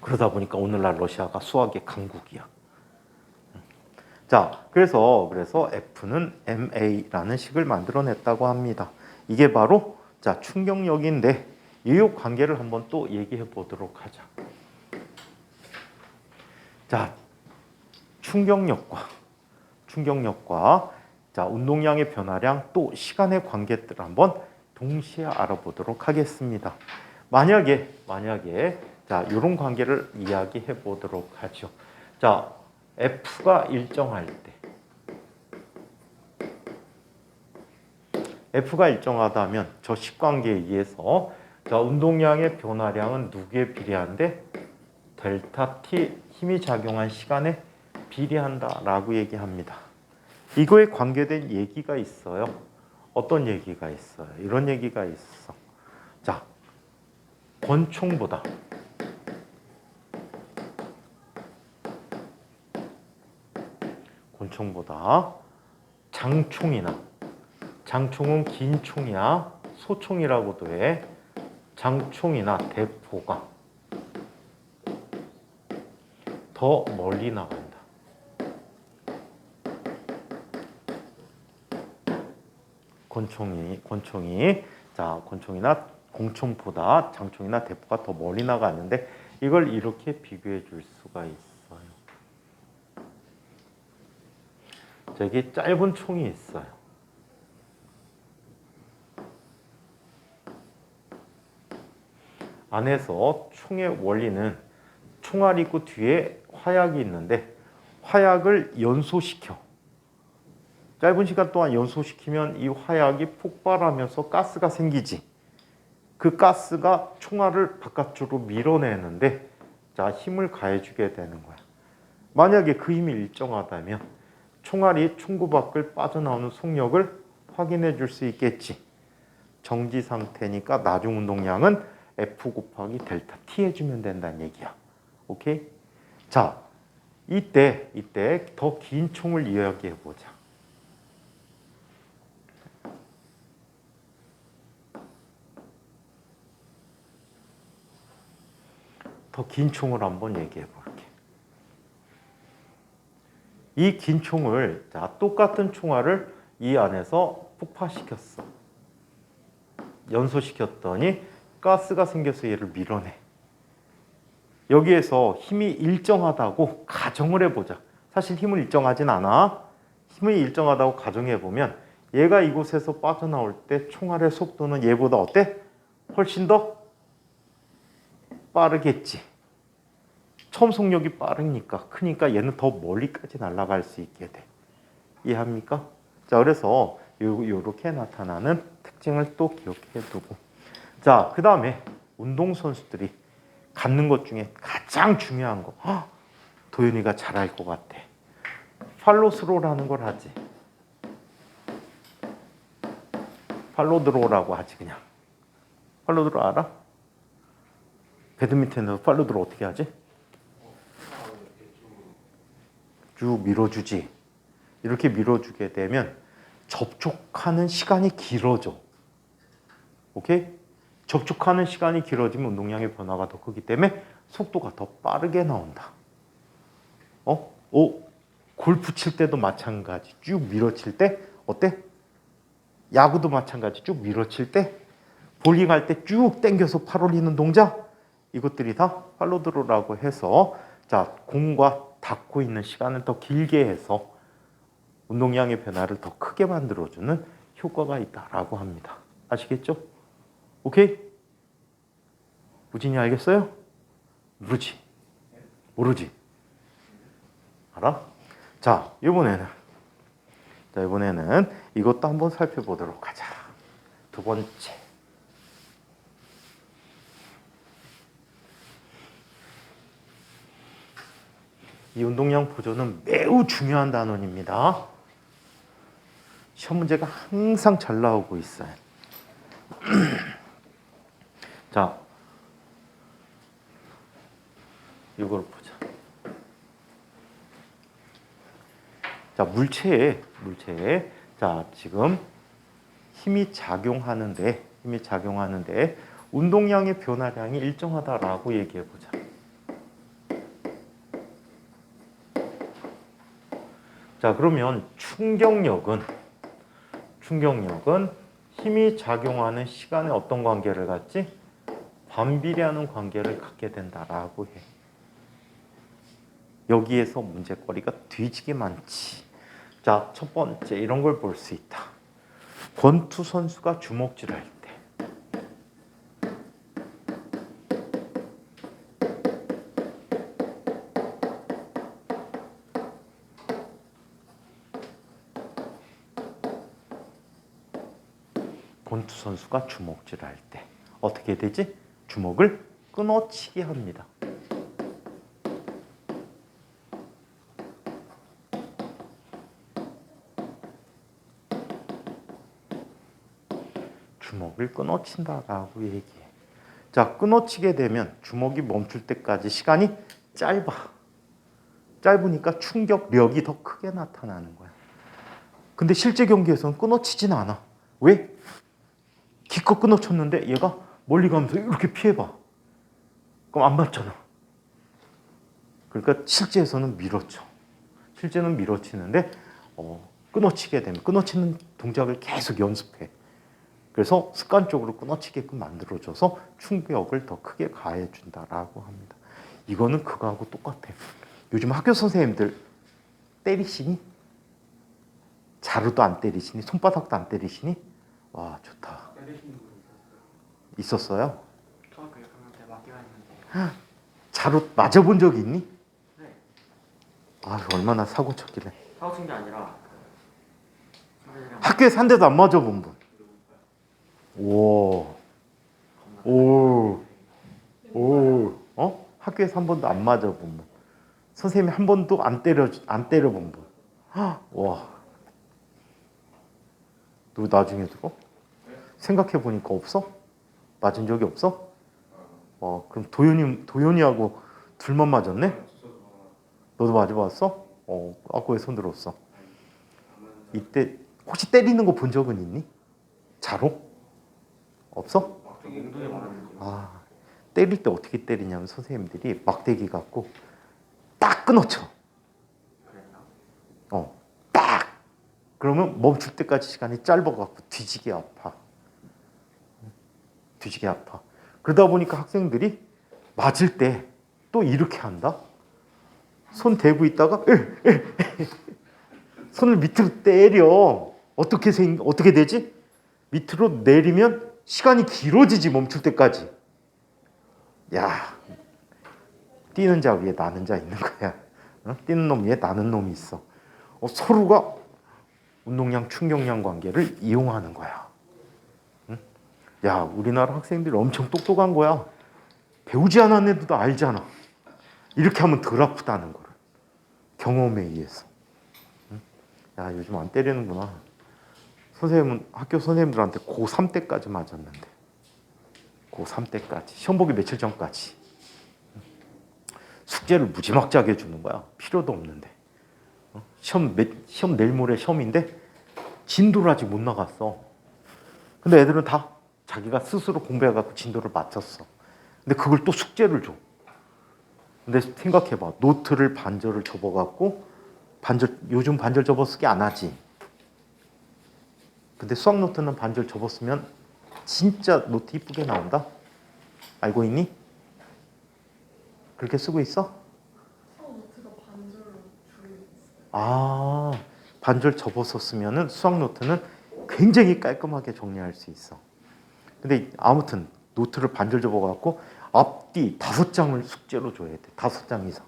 그러다 보니까 오늘날 러시아가 수학의 강국이야. 자, 그래서 F는 MA라는 식을 만들어냈다고 합니다. 이게 바로 충격력인데 이 관계를 한번 또 얘기해 보도록 하자. 자, 충격력과 운동량의 변화량 또 시간의 관계들을 한번 동시에 알아보도록 하겠습니다. 만약에 이런 관계를 이야기해 보도록 하죠. 자, F가 일정할 때, F가 일정하다면 저 식관계에 의해서 운동량의 변화량은 누구에 비례한데? 델타 T 힘이 작용한 시간에 비례한다라고 얘기합니다. 이거에 관계된 얘기가 있어요. 어떤 얘기가 있어요? 이런 얘기가 있어. 자, 권총보다 장총은 긴 총이야. 소총이라고도 해. 장총이나 대포가 더 멀리 나간다. 권총이나 공총보다 장총이나 대포가 더 멀리 나가는데 이걸 이렇게 비교해 줄 수가 있어요. 저기 짧은 총이 있어요. 안에서 총의 원리는 총알이 있고 뒤에 화약이 있는데 화약을 연소시켜. 짧은 시간 동안 연소시키면 이 화약이 폭발하면서 가스가 생기지. 그 가스가 총알을 바깥으로 밀어내는데 자, 힘을 가해주게 되는 거야. 만약에 그 힘이 일정하다면 총알이 총구 밖을 빠져나오는 속력을 확인해 줄 수 있겠지. 정지 상태니까 나중 운동량은 F 곱하기 델타 T 해주면 된다는 얘기야. 오케이? 자, 이때 더 긴 총을 이야기해 보자. 더 긴 총을 한번 얘기해 볼게. 이 긴 총을 자, 똑같은 총알을 이 안에서 폭파시켰어. 연소시켰더니 가스가 생겨서 얘를 밀어내. 여기에서 힘이 일정하다고 가정을 해보자. 사실 힘은 일정하진 않아. 힘이 일정하다고 가정해보면 얘가 이곳에서 빠져나올 때 총알의 속도는 얘보다 어때? 훨씬 더 빠르겠지. 처음 속력이 빠르니까 크니까 얘는 더 멀리까지 날아갈 수 있게 돼. 이해합니까? 자, 그래서 요렇게 나타나는 특징을 또 기억해 두고. 자, 그 다음에 운동선수들이 갖는 것 중에 가장 중요한 거. 도윤이가 잘 알 것 같아. 팔로스로라는 걸 하지. 팔로드로라고 하지 그냥. 팔로드로 알아? 배드민턴에서 팔로드로 어떻게 하지? 쭉 밀어주지. 이렇게 밀어주게 되면 접촉하는 시간이 길어져. 오케이? 접촉하는 시간이 길어지면 운동량의 변화가 더 크기 때문에 속도가 더 빠르게 나온다. 골프 칠 때도 마찬가지. 쭉 밀어칠 때 어때? 야구도 마찬가지. 쭉 밀어칠 때, 볼링 할 때 쭉 당겨서 팔 올리는 동작, 이것들이 다 팔로드로라고 해서 자, 공과 닿고 있는 시간을 더 길게 해서 운동량의 변화를 더 크게 만들어주는 효과가 있다라고 합니다. 아시겠죠? 오케이? 우진이 알겠어요? 모르지? 알아? 자, 이번에는 이것도 한번 살펴보도록 하자. 두 번째. 이 운동량 보존은 매우 중요한 단원입니다. 시험 문제가 항상 잘 나오고 있어요. 자, 이걸 보자. 자, 물체에 자, 지금 힘이 작용하는데 운동량의 변화량이 일정하다라고 얘기해 보자. 자, 그러면 충격력은 힘이 작용하는 시간에 어떤 관계를 갖지? 반비례하는 관계를 갖게 된다라고 해. 여기에서 문제거리가 뒤지게 많지. 자, 첫 번째 이런 걸 볼 수 있다. 권투 선수가 주먹질할 때 주먹질할 때 어떻게 되지? 주먹을 끊어치게 합니다. 주먹을 끊어친다라고 얘기해. 자, 끊어치게 되면 주먹이 멈출 때까지 시간이 짧으니까 충격력이 더 크게 나타나는 거야. 근데 실제 경기에서는 끊어치진 않아. 왜? 기껏 끊어쳤는데 얘가 멀리 가면서 이렇게 피해봐. 그럼 안 맞잖아. 그러니까 실제에서는 밀어쳐. 실제는 밀어치는데 끊어치게 되면 끊어치는 동작을 계속 연습해. 그래서 습관적으로 끊어치게끔 만들어줘서 충격을 더 크게 가해준다라고 합니다. 이거는 그거하고 똑같아. 요즘 학교 선생님들 때리시니? 자루도 안 때리시니? 손바닥도 안 때리시니? 와, 좋다. 때리시는 분 있었어요? 초등학교 6학년 때 맞기가 했는데. 자루 맞아본 적 있니? 네. 아, 얼마나 사고 쳤길래. 사고 친 게 아니라 선생님이랑 학교에서 한 대도 안 맞아본 분. 오, 오, 오, 학교에서 한 번도 안 맞아본 분. 선생님이 한 번도 안 때려본 분. 와, 너 나중에 들어? 생각해 보니까 없어? 맞은 적이 없어? 그럼 도현이하고 둘만 맞았네? 너도 맞아봤어? 아까 왜 손 들었어? 이때 혹시 때리는 거 본 적은 있니? 자로? 없어? 엉덩이 맞았는데. 때릴 때 어떻게 때리냐면 선생님들이 막대기 갖고 딱 끊어쳐. 그랬나? 딱! 그러면 멈출 때까지 시간이 짧아갖고 뒤지게 아파. 뒤지게 아파. 그러다 보니까 학생들이 맞을 때 또 이렇게 한다. 손 대고 있다가 손을 밑으로 때려. 어떻게 되지? 밑으로 내리면 시간이 길어지지 멈출 때까지. 야, 뛰는 자 위에 나는 자 있는 거야. 뛰는 놈 위에 나는 놈이 있어. 서로가 운동량 충격량 관계를 이용하는 거야. 야, 우리나라 학생들이 엄청 똑똑한 거야. 배우지 않은 애들도 알잖아. 이렇게 하면 덜 아프다는 거를. 경험에 의해서. 야, 요즘 안 때리는구나. 선생님은 학교 선생님들한테 고3 때까지 맞았는데. 고3 때까지. 시험 보기 며칠 전까지. 숙제를 무지막지하게 해주는 거야. 필요도 없는데. 시험 내일 모레 시험인데 진도를 아직 못 나갔어. 근데 애들은 다 자기가 스스로 공부해갖고 진도를 맞췄어. 근데 그걸 또 숙제를 줘. 근데 생각해봐. 노트를 반절을 접어갖고 요즘 반절 접어쓰기 안 하지. 근데 수학 노트는 반절 접었으면 진짜 노트 이쁘게 나온다? 알고 있니? 그렇게 쓰고 있어? 수업 노트가 반절로 줄여 있어요. 반절 접어서 쓰면은 수학 노트는 굉장히 깔끔하게 정리할 수 있어. 근데 아무튼 노트를 반절 접어갖고 앞뒤 5장을 숙제로 줘야 돼. 5장 이상.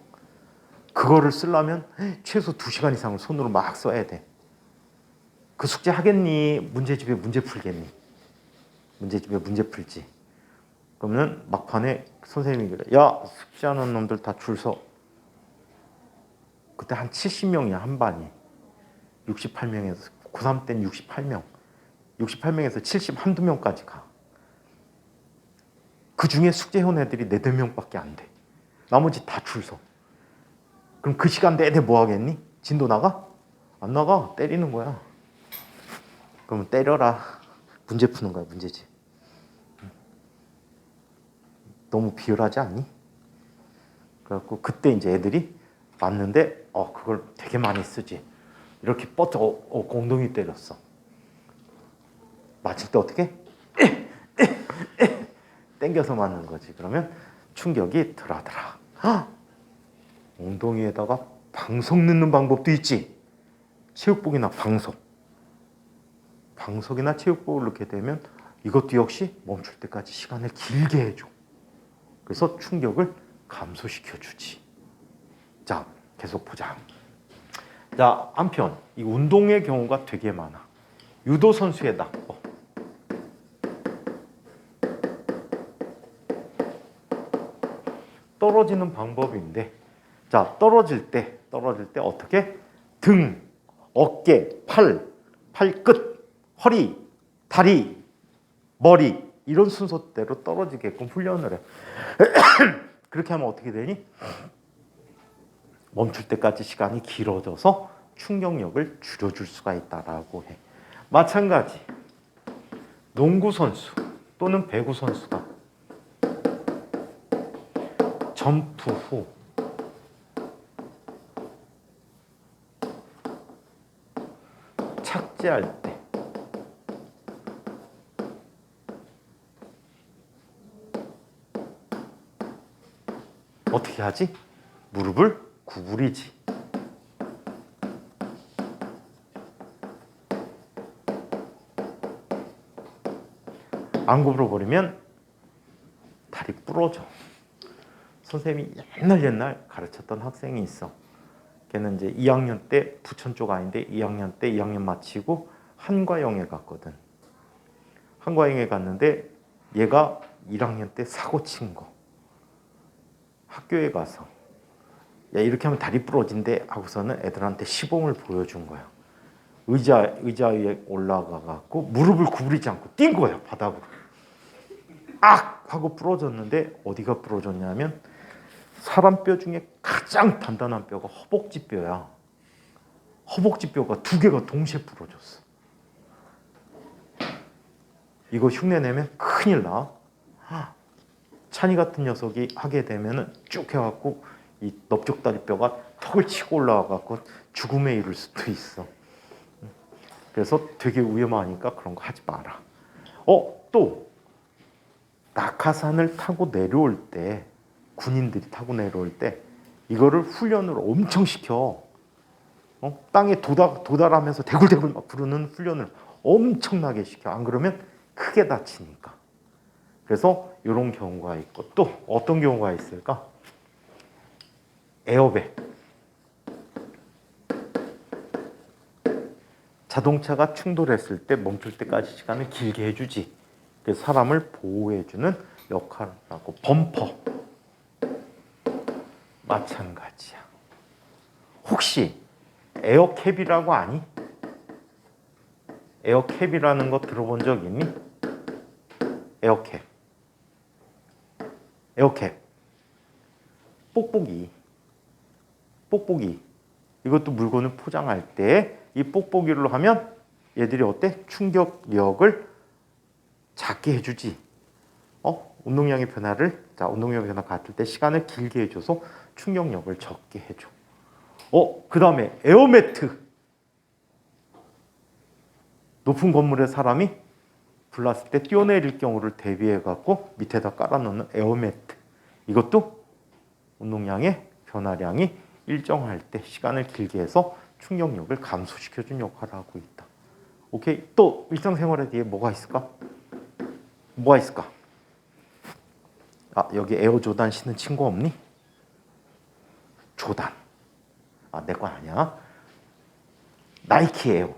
그거를 쓰려면 최소 2시간 이상을 손으로 막 써야 돼. 그 숙제 하겠니? 문제집에 문제 풀겠니? 문제집에 문제 풀지. 그러면 막판에 선생님이 그래. 야, 숙제하는 놈들 다 줄 서. 그때 한 70명이야, 한 반이. 68명에서 고3 때는 68명. 68명에서 70 한두 명까지 가. 그 중에 숙제해온 애들이 4, 5명밖에 안 돼. 나머지 다 줄 서. 그럼 그 시간 내내 뭐 하겠니? 진도 나가? 안 나가. 때리는 거야. 그러면 때려라. 문제 푸는 거야, 문제집. 너무 비열하지 않니? 그래갖고 그때 이제 애들이 맞는데 그걸 되게 많이 쓰지. 이렇게 뻗어 엉덩이 때렸어. 맞을 때 어떻게? 땡겨서 맞는 거지. 그러면 충격이 덜하더라. 엉덩이에다가 방석 넣는 방법도 있지. 체육복이나 방석이나 체육복을 넣게 되면 이것도 역시 멈출 때까지 시간을 길게 해줘. 그래서 충격을 감소시켜주지. 자, 계속 보자. 자, 한편 이 운동의 경우가 되게 많아. 유도 선수의 낙법. 떨어지는 방법인데, 자, 떨어질 때 어떻게? 등, 어깨, 팔끝, 허리, 다리, 머리 이런 순서대로 떨어지게끔 훈련을 해. 그렇게 하면 어떻게 되니? 멈출 때까지 시간이 길어져서 충격력을 줄여줄 수가 있다라고 해. 마찬가지 농구 선수 또는 배구 선수가 점프 후 삭제할 때 어떻게 하지? 무릎을 구부리지. 안 구부려버리면 다리 부러져. 선생님이 옛날 가르쳤던 학생이 있어. 걔는 이제 2학년 때 부천 쪽 아닌데 2학년 때 2학년 마치고 한과영에 갔거든. 한과영에 갔는데 얘가 1학년 때 사고 친 거. 학교에 가서 야 이렇게 하면 다리 부러진대 하고서는 애들한테 시범을 보여준 거야. 의자 위에 올라가 갖고 무릎을 구부리지 않고 뛴 거야 바닥으로. 악 하고 부러졌는데 어디가 부러졌냐면 사람 뼈 중에 가장 단단한 뼈가 허벅지 뼈야. 허벅지 뼈가 두 개가 동시에 부러졌어. 이거 흉내 내면 큰일 나. 찬이 같은 녀석이 하게 되면은 쭉 해갖고 이 넓적다리 뼈가 턱을 치고 올라와갖고 죽음에 이를 수도 있어. 그래서 되게 위험하니까 그런 거 하지 마라. 또 낙하산을 타고 내려올 때 군인들이 타고 내려올 때 이거를 훈련을 엄청 시켜. 땅에 도달하면서 대굴대굴 막 부르는 훈련을 엄청나게 시켜. 안 그러면 크게 다치니까. 그래서 이런 경우가 있고 또 어떤 경우가 있을까? 에어백. 자동차가 충돌했을 때 멈출 때까지 시간을 길게 해주지. 그래서 사람을 보호해주는 역할을 하고 범퍼. 마찬가지야. 혹시 에어캡이라고 아니? 에어캡이라는 거 들어본 적 있니? 에어캡. 뽁뽁이. 이것도 물건을 포장할 때 이 뽁뽁이로 하면 얘들이 어때? 충격력을 작게 해주지. 운동량의 변화를 운동량의 변화 같을 때 시간을 길게 해줘서 충격력을 적게 해줘. 그 다음에 에어매트. 높은 건물에 사람이 불났을 때 뛰어내릴 경우를 대비해 갖고 밑에다 깔아놓는 에어매트. 이것도 운동량의 변화량이 일정할 때 시간을 길게 해서 충격력을 감소시켜준 역할을 하고 있다. 오케이. 또 일상생활에 뒤에 뭐가 있을까? 여기 에어조단 신는 친구 없니? 조단. 내 건 아니야. 나이키 에어.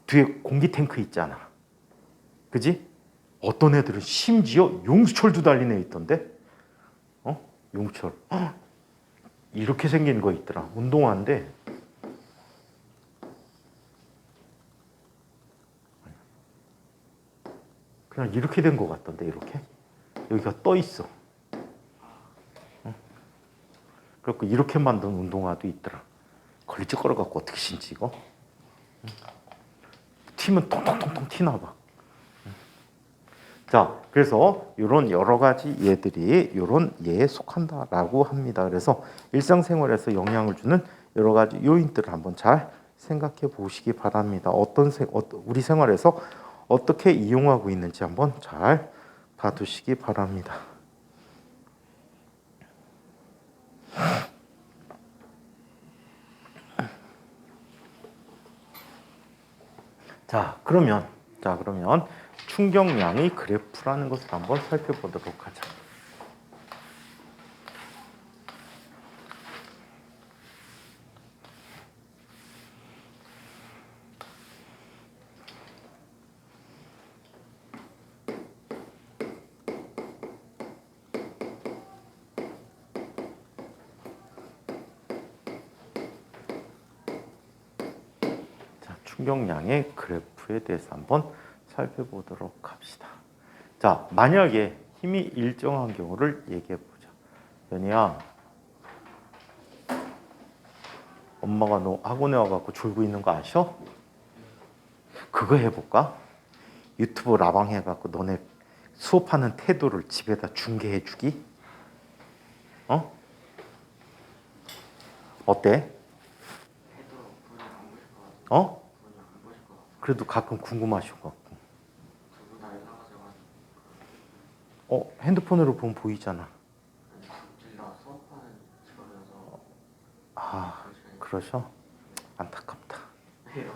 뒤에 공기 탱크 있잖아. 그지? 어떤 애들은 심지어 용수철도 달린 애 있던데? 용수철. 이렇게 생긴 거 있더라. 운동화인데. 그냥 이렇게 된 거 같던데, 이렇게. 여기가 떠 있어. 그래갖고 이렇게 만든 운동화도 있더라. 걸리적거려갖고 어떻게 신지, 이거? 튀면 통통통통 튀나 봐. 자, 그래서 이런 여러 가지 얘들이 이런 예에 속한다라고 합니다. 그래서 일상생활에서 영향을 주는 여러 가지 요인들을 한번 잘 생각해 보시기 바랍니다. 우리 생활에서 어떻게 이용하고 있는지 한번 잘 봐두시기 바랍니다. 그러면 충격량의 그래프라는 것을 한번 살펴보도록 하자. 충격량의 그래프에 대해서 한번 살펴보도록 합시다. 자, 만약에 힘이 일정한 경우를 얘기해 보자. 연희야, 엄마가 너 학원에 와갖고 졸고 있는 거 아셔? 그거 해볼까? 유튜브 라방 해갖고 너네 수업하는 태도를 집에다 중계해주기? 어때? 그래도 가끔 궁금하셔갖고. 두 분 다 이상하셔가지고 핸드폰으로 보면 보이잖아. 둘 다 수업하는 직업이어서 아, 그러셔? 안타깝다. 왜요?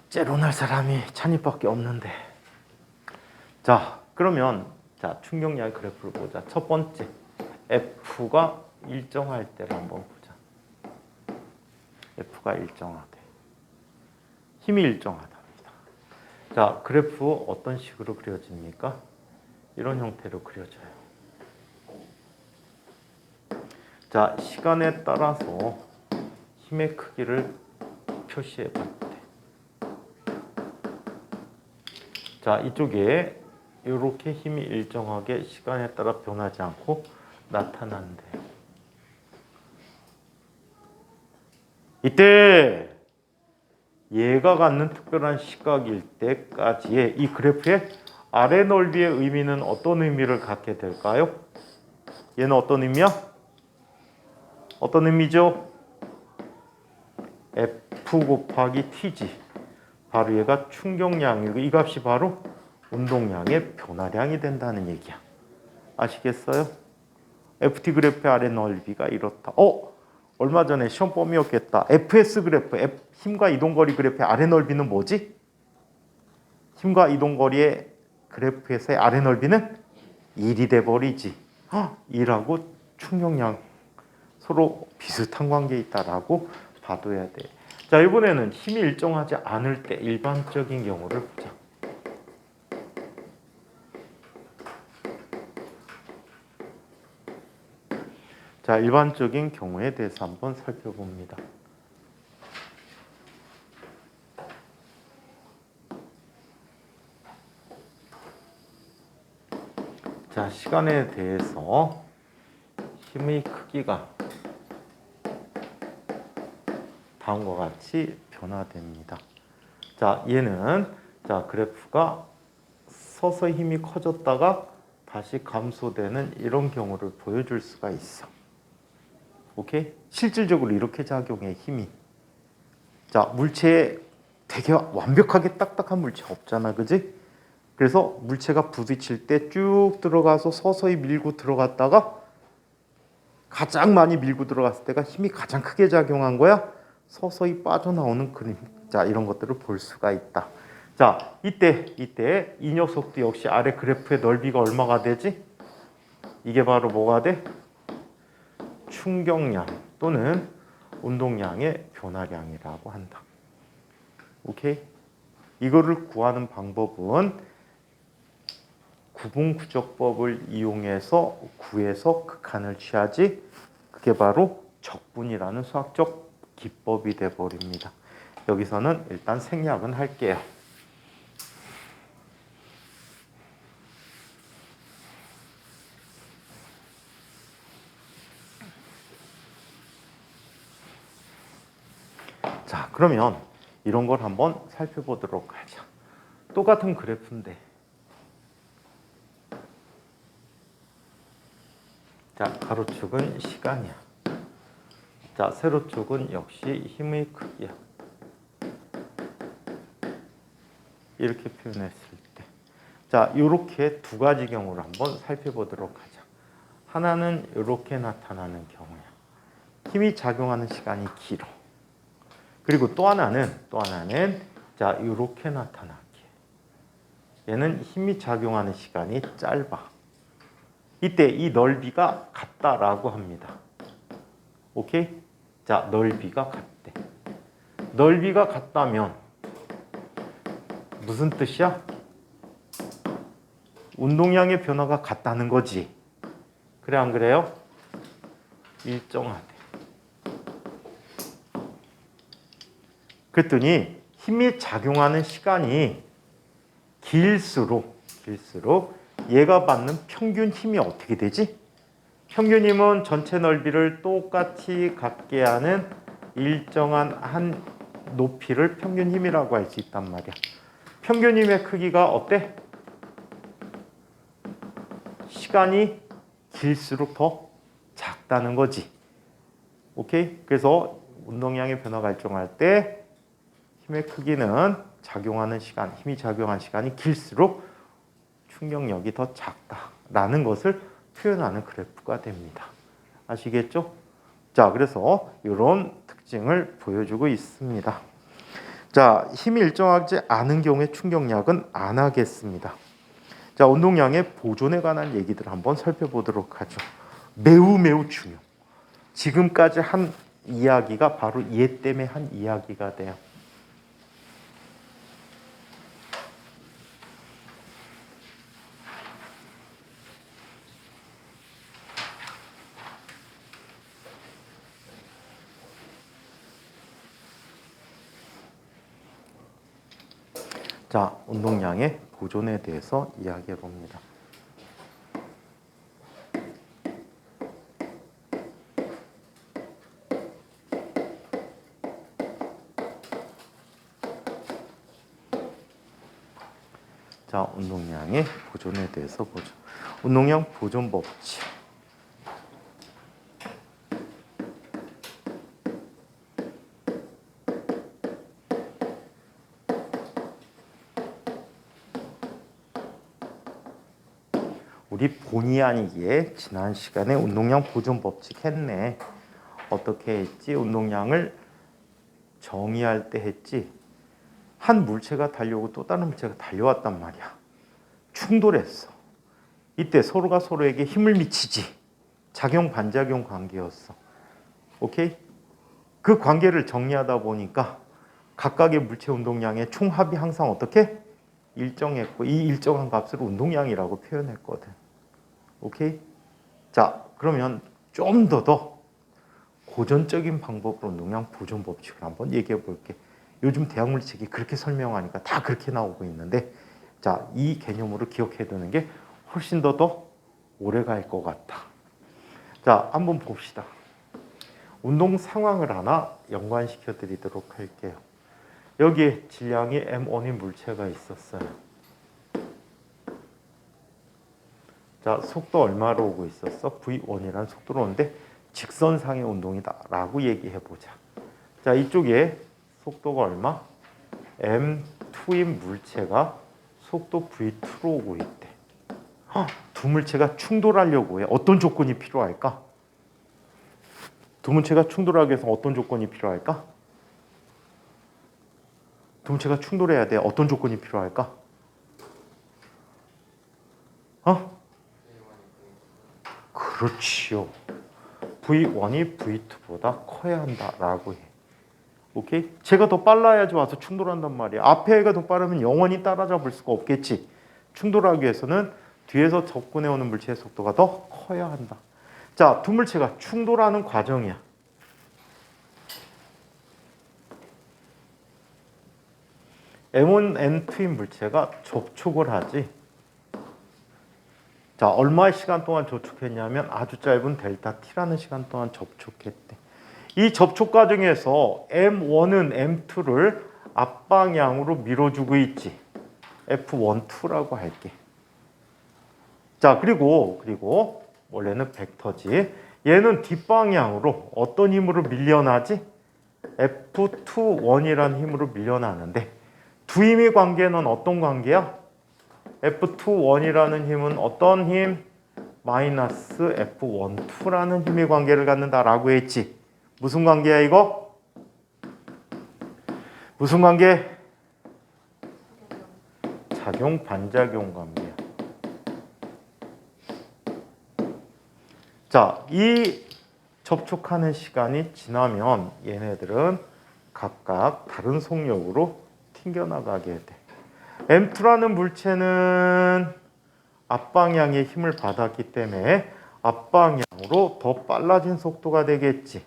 째려날 사람이 찬이밖에 없는데. 자, 그러면 자 충격량의 그래프를 보자. 첫 번째, F가 일정할 때를 한번 보자. F가 일정하대. 힘이 일정하답니다. 자, 그래프 어떤 식으로 그려집니까? 이런 형태로 그려져요. 자, 시간에 따라서 힘의 크기를 표시해 볼 때. 자, 이쪽에 이렇게 힘이 일정하게 시간에 따라 변하지 않고 나타난대. 이때 얘가 갖는 특별한 시각일 때까지의 이 그래프의 아래 넓이의 의미는 어떤 의미를 갖게 될까요? 얘는 어떤 의미야? 어떤 의미죠? F 곱하기 T지. 바로 얘가 충격량이고 이 값이 바로 운동량의 변화량이 된다는 얘기야. 아시겠어요? FT 그래프의 아래 넓이가 이렇다. 얼마 전에 시험 범위였겠다. FS 그래프, 힘과 이동거리 그래프의 아래 넓이는 뭐지? 힘과 이동거리의 그래프에서의 아래 넓이는 1이 돼버리지. 1하고 충격량 서로 비슷한 관계에 있다라고 봐둬야 돼. 자, 이번에는 힘이 일정하지 않을 때 일반적인 경우를 보자. 자, 일반적인 경우에 대해서 한번 살펴봅니다. 자, 시간에 대해서 힘의 크기가 다음과 같이 변화됩니다. 자, 얘는 자 그래프가 서서히 힘이 커졌다가 다시 감소되는 이런 경우를 보여줄 수가 있어. 오케이? 실질적으로 이렇게 작용해 힘이. 자, 물체에 되게 완벽하게 딱딱한 물체 없잖아, 그지? 그래서 물체가 부딪힐 때 쭉 들어가서 서서히 밀고 들어갔다가 가장 많이 밀고 들어갔을 때가 힘이 가장 크게 작용한 거야. 서서히 빠져나오는 그림. 자, 이런 것들을 볼 수가 있다. 자, 이때 이 녀석도 역시 아래 그래프의 넓이가 얼마가 되지? 이게 바로 뭐가 돼? 충격량 또는 운동량의 변화량이라고 한다. 오케이? 이거를 구하는 방법은 구분구조법을 이용해서 구해서 극한을 취하지. 그게 바로 적분이라는 수학적 기법이 돼버립니다. 여기서는 일단 생략은 할게요. 자, 그러면 이런 걸 한번 살펴보도록 하자. 똑같은 그래프인데, 자, 가로축은 시간이야. 자, 세로축은 역시 힘의 크기야. 이렇게 표현했을 때, 자, 이렇게 두 가지 경우를 한번 살펴보도록 하자. 하나는 이렇게 나타나는 경우야. 힘이 작용하는 시간이 길어. 그리고 또 하나는 자, 이렇게 나타나게. 얘는 힘이 작용하는 시간이 짧아. 이때 이 넓이가 같다라고 합니다. 오케이? 자, 넓이가 같대. 넓이가 같다면 무슨 뜻이야? 운동량의 변화가 같다는 거지. 그래, 안 그래요? 일정하대. 그랬더니 힘이 작용하는 시간이 길수록 얘가 받는 평균 힘이 어떻게 되지? 평균 힘은 전체 넓이를 똑같이 갖게 하는 일정한 한 높이를 평균 힘이라고 할 수 있단 말이야. 평균 힘의 크기가 어때? 시간이 길수록 더 작다는 거지. 오케이? 그래서 운동량의 변화가 일정할 때 힘의 크기는 작용하는 시간, 힘이 작용한 시간이 길수록 충격력이 더 작다라는 것을 표현하는 그래프가 됩니다. 아시겠죠? 자, 그래서 이런 특징을 보여주고 있습니다. 자, 힘이 일정하지 않은 경우에 충격력은 안 하겠습니다. 자, 운동량의 보존에 관한 얘기들 한번 살펴보도록 하죠. 매우 중요. 지금까지 한 이야기가 바로 얘 때문에 한 이야기가 돼요. 자, 운동량의 보존에 대해서 이야기해 봅니다. 자, 운동량의 보존에 대해서 보죠. 운동량 보존 법칙. 우리 본의 아니기에 지난 시간에 운동량 보존 법칙 했네. 어떻게 했지? 운동량을 정의할 때 했지. 한 물체가 달려오고 또 다른 물체가 달려왔단 말이야. 충돌했어. 이때 서로가 서로에게 힘을 미치지. 작용 반작용 관계였어. 오케이? 그 관계를 정리하다 보니까 각각의 물체 운동량의 총합이 항상 어떻게? 일정했고 이 일정한 값을 운동량이라고 표현했거든. 오케이? 자, 그러면 좀 더 고전적인 방법으로 운동량 보존 법칙을 한번 얘기해 볼게. 요즘 대학 물리책이 그렇게 설명하니까 다 그렇게 나오고 있는데, 자, 이 개념으로 기억해 두는 게 훨씬 더 오래 갈 것 같다. 자, 한번 봅시다. 운동 상황을 하나 연관시켜 드리도록 할게요. 여기에 질량이 M1인 물체가 있었어요. 자, 속도 얼마로 오고 있었어? V1이라는 속도로 오는데 직선상의 운동이다 라고 얘기해 보자. 자, 이쪽에 속도가 얼마? M2인 물체가 속도 V2로 오고 있대. 두 물체가 충돌하려고 해. 어떤 조건이 필요할까? 두 물체가 충돌하기 위해서 어떤 조건이 필요할까? 두 물체가 충돌해야 돼. 어떤 조건이 필요할까? 그렇지요. V1이 V2보다 커야 한다라고 해. 오케이? 제가 더 빨라야지 와서 충돌한단 말이야. 앞에 애가 더 빠르면 영원히 따라잡을 수가 없겠지. 충돌하기 위해서는 뒤에서 접근해 오는 물체의 속도가 더 커야 한다. 자, 두 물체가 충돌하는 과정이야. M1, M2인 물체가 접촉을 하지. 자, 얼마의 시간 동안 접촉했냐면 아주 짧은 델타 T라는 시간 동안 접촉했대. 이 접촉 과정에서 M1은 M2를 앞방향으로 밀어주고 있지. F1, 2라고 할게. 자, 그리고 원래는 벡터지. 얘는 뒷방향으로 어떤 힘으로 밀려나지? F2, 1이라는 힘으로 밀려나는데 두 힘의 관계는 어떤 관계야? F2, 1이라는 힘은 어떤 힘? 마이너스 F1, 2라는 힘의 관계를 갖는다라고 했지. 무슨 관계야 이거? 무슨 관계? 작용 반작용 관계야. 자, 이 접촉하는 시간이 지나면 얘네들은 각각 다른 속력으로 튕겨나가게 돼. M2라는 물체는 앞방향의 힘을 받았기 때문에 앞방향으로 더 빨라진 속도가 되겠지.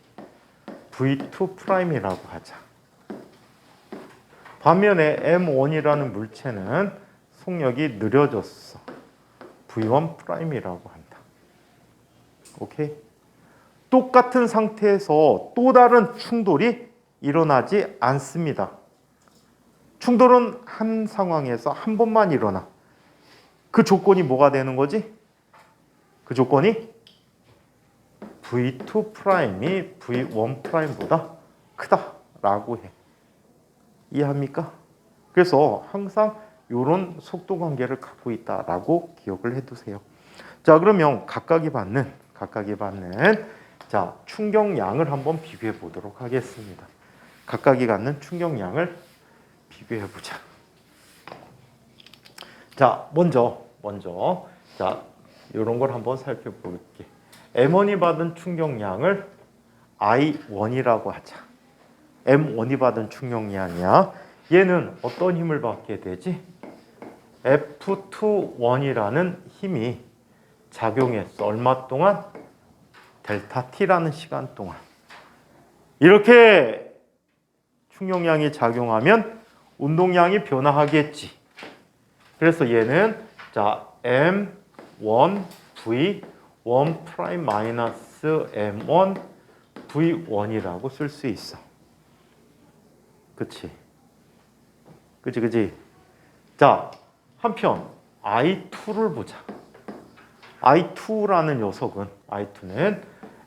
V2'이라고 하자. 반면에 M1이라는 물체는 속력이 느려졌어. V1'이라고 한다. 오케이? 똑같은 상태에서 또 다른 충돌이 일어나지 않습니다. 충돌은 한 상황에서 한 번만 일어나. 그 조건이 뭐가 되는 거지? 그 조건이 V2'이 V1'보다 크다라고 해. 이해합니까? 그래서 항상 이런 속도 관계를 갖고 있다라고 기억을 해두세요. 자, 그러면 각각이 받는 자, 충격량을 한번 비교해 보도록 하겠습니다. 각각이 갖는 충격량을 비교해 보자. 자, 먼저 자, 이런 걸 한번 살펴볼게. M1이 받은 충격량을 I1이라고 하자. M1이 받은 충격량이야. 얘는 어떤 힘을 받게 되지? F21이라는 힘이 작용했어. 얼마 동안? 델타 T라는 시간 동안. 이렇게 충격량이 작용하면 운동량이 변화하겠지. 그래서 얘는 자 M1 V 1 프라임 마이너스 M1 V1이라고 쓸 수 있어. 그치? 자, 한편 I2를 보자. I2라는 녀석은 I2는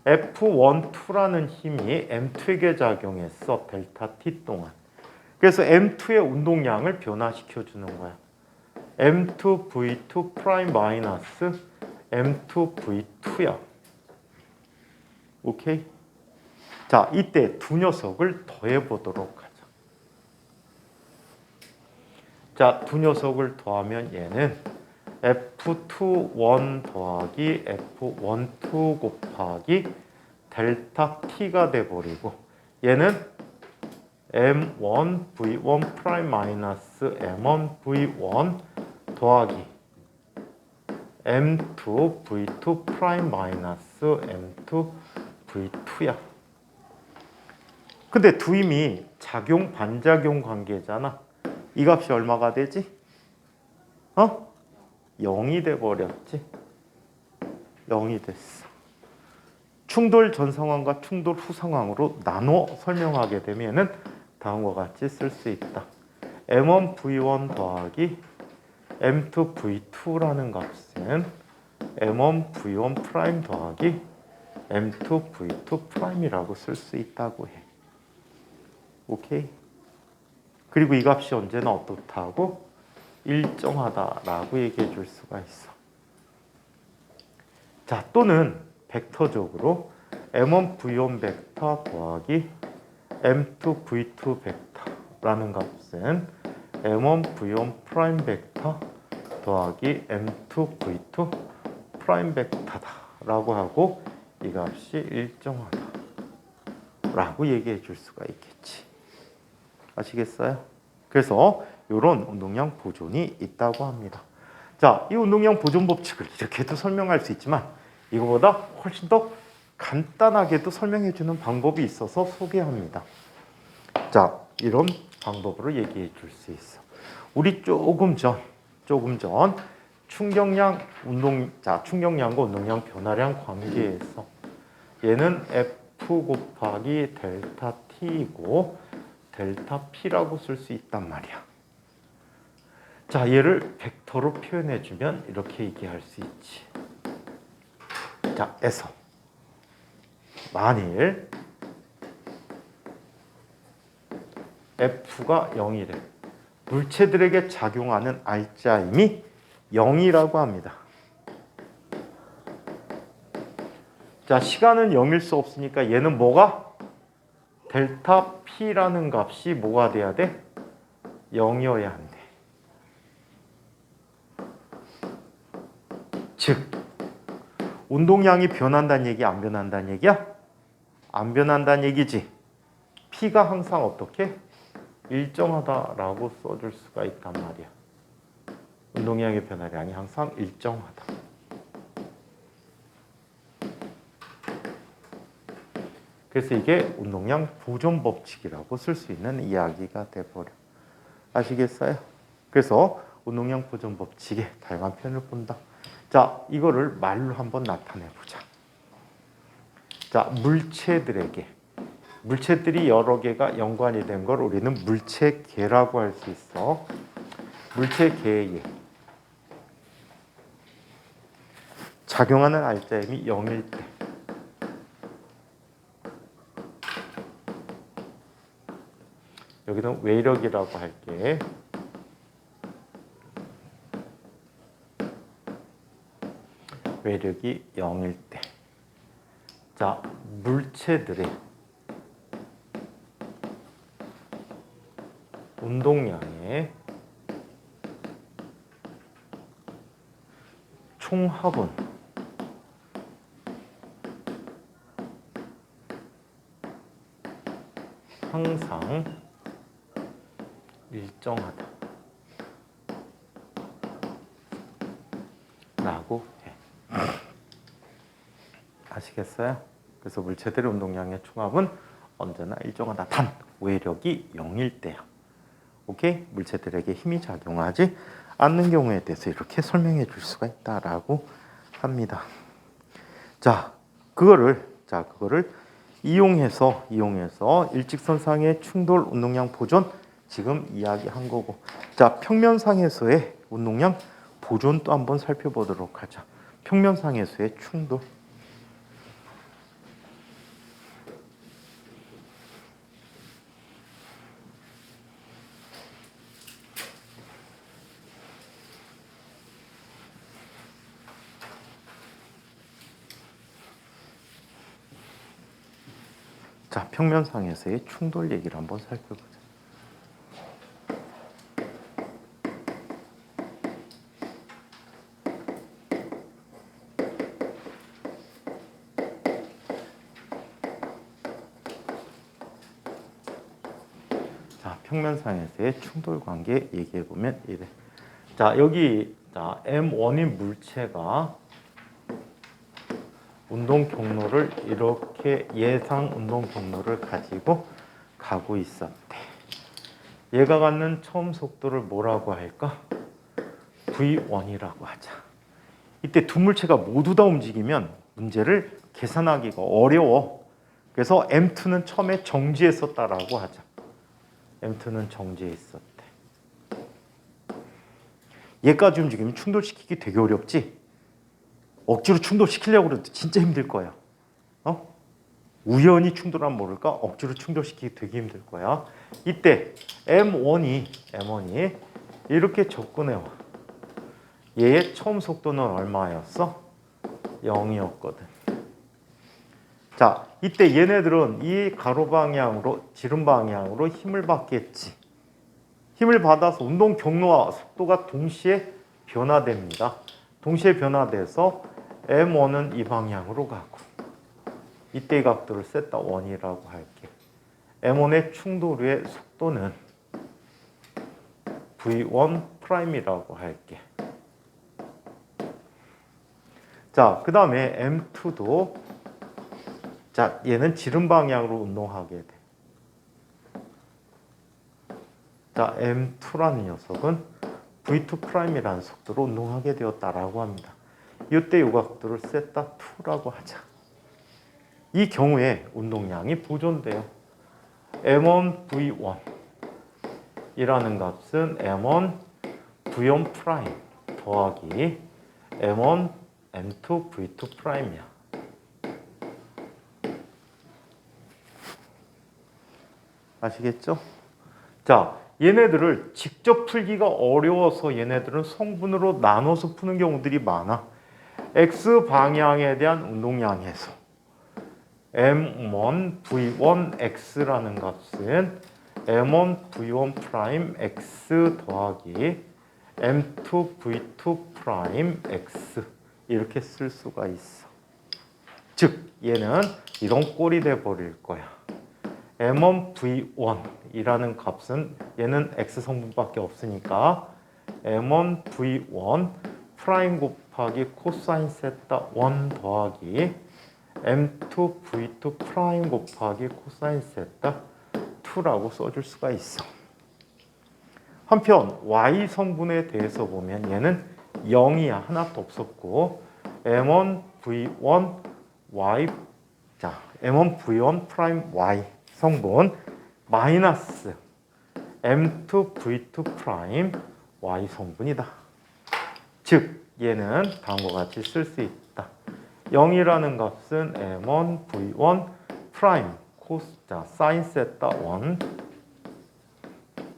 F12라는 힘이 M2에게 작용했어. 델타 T 동안. 그래서 M2의 운동량을 변화시켜 주는 거야. M2V2 프라임 마이너스 M2V2야. 오케이? 자, 이때 두 녀석을 더해 보도록 하자. 자, 두 녀석을 더하면 얘는 F21 더하기 F12 곱하기 델타 T가 돼버리고 얘는 M1 V1 프라임 마이너스 M1 V1 더하기 M2 V2 프라임 마이너스 M2 V2야. 근데 두 힘이 작용 반작용 관계잖아. 이 값이 얼마가 되지? 0이 돼버렸지. 0이 됐어. 충돌 전 상황과 충돌 후 상황으로 나눠 설명하게 되면은 다음과 같이 쓸 수 있다. M1 V1 더하기 M2 V2라는 값은 M1 V1 프라임 더하기 M2 V2 프라임이라고 쓸 수 있다고 해. 오케이? 그리고 이 값이 언제나 어떻다고? 일정하다라고 얘기해 줄 수가 있어. 자, 또는 벡터적으로 M1 V1 벡터 더하기 M2 V2 벡터라는 값은 M1 V1 프라임 벡터 더하기 M2 V2 프라임 벡터다라고 하고 이 값이 일정하다라고 얘기해 줄 수가 있겠지. 아시겠어요? 그래서 이런 운동량 보존이 있다고 합니다. 자, 이 운동량 보존 법칙을 이렇게도 설명할 수 있지만 이거보다 훨씬 더 간단하게도 설명해 주는 방법이 있어서 소개합니다. 자, 이런 방법으로 얘기해 줄 수 있어. 우리 조금 전 충격량과 운동량 변화량 관계에서 얘는 F 곱하기 델타 T이고 델타 P라고 쓸 수 있단 말이야. 자, 얘를 벡터로 표현해 주면 이렇게 얘기할 수 있지. 자, 에서 만일 F가 0이래. 물체들에게 작용하는 R자임이 0이라고 합니다. 자, 시간은 0일 수 없으니까 얘는 뭐가? 델타 P라는 값이 뭐가 돼야 돼? 0이어야 한대. 즉, 운동량이 변한다는 얘기, 안 변한다는 얘기야? 안 변한다는 얘기지. P가 항상 어떻게? 일정하다라고 써줄 수가 있단 말이야. 운동량의 변화량이 항상 일정하다. 그래서 이게 운동량 보존 법칙이라고 쓸 수 있는 이야기가 돼버려. 아시겠어요? 그래서 운동량 보존 법칙의 다양한 편을 본다. 자, 이거를 말로 한번 나타내 보자. 자, 물체들이 여러 개가 연관이 된 걸 우리는 물체계라고 할 수 있어. 물체계에 작용하는 R자임이 0일 때 여기는 외력이라고 할게. 외력이 0일 때. 자, 물체들의 운동량의 총합은 항상 일정하다 라고 해. 아시겠어요? 그래서 물체들의 운동량의 총합은 언제나 일정하다. 단 외력이 0일 때야. 오케이? 물체들에게 힘이 작용하지 않는 경우에 대해서 이렇게 설명해 줄 수가 있다라고 합니다. 자, 그거를 이용해서 일직선상의 충돌 운동량 보존 지금 이야기한 거고. 자, 평면상에서의 운동량 보존 또 한번 살펴보도록 하자. 평면상에서의 충돌. 자, 평면상에서의 충돌 얘기를 한번 살펴보자. 자, 평면상에서의 충돌 관계 얘기해 보면 이래. 자, 여기 자, M1인 물체가 운동 경로를 이렇게 예상 운동 경로를 가지고 가고 있었대. 얘가 갖는 처음 속도를 뭐라고 할까? V1이라고 하자. 이때 두 물체가 모두 다 움직이면 문제를 계산하기가 어려워. 그래서 M2는 처음에 정지했었다라고 하자. M2는 정지해 있었대. 얘까지 움직이면 충돌시키기 되게 어렵지? 억지로 충돌시키려고 해도 진짜 힘들 거야. 우연히 충돌하면 모를까? 억지로 충돌시키기 되게 힘들 거야. 이때 M1이 이렇게 접근해와. 얘의 처음 속도는 얼마였어? 0이었거든. 자, 이때 얘네들은 이 가로 방향으로, 지름 방향으로 힘을 받겠지. 힘을 받아서 운동 경로와 속도가 동시에 변화됩니다. 동시에 변화돼서 M1은 이 방향으로 가고, 이때의 각도를 세타1이라고 할게. M1의 충돌 후의 속도는 V1'이라고 할게. 자, 그 다음에 M2도 자, 얘는 지름 방향으로 운동하게 돼. 자, M2라는 녀석은 V2'이라는 속도로 운동하게 되었다라고 합니다. 이때 이 각도를 세타2라고 하자. 이 경우에 운동량이 보존돼요. M1 V1 이라는 값은 M1 V1' 더하기 M1 M2 V2'이야. 아시겠죠? 자, 얘네들을 직접 풀기가 어려워서 얘네들은 성분으로 나눠서 푸는 경우들이 많아. X 방향에 대한 운동량에서 M1 V1 X라는 값은 M1 V1' X 더하기 M2 V2' X 이렇게 쓸 수가 있어. 즉 얘는 이런 꼴이 돼 버릴 거야. M1 V1 이라는 값은 얘는 X 성분밖에 없으니까 M1 V1 프라임 곱하기 코사인 세타 1 더하기 M2 V2 프라임 곱하기 코사인 세타 2라고 써줄 수가 있어. 한편 Y 성분에 대해서 보면 얘는 0이야. 하나도 없었고 M1 V1 Y 자 M1 V1 프라임 Y 성분 마이너스 M2 V2 프라임 Y 성분이다. 즉 얘는 다음과 같이 쓸 수 있다. 0이라는 값은 M1 V1 프라임 코스 자 사인 세타 1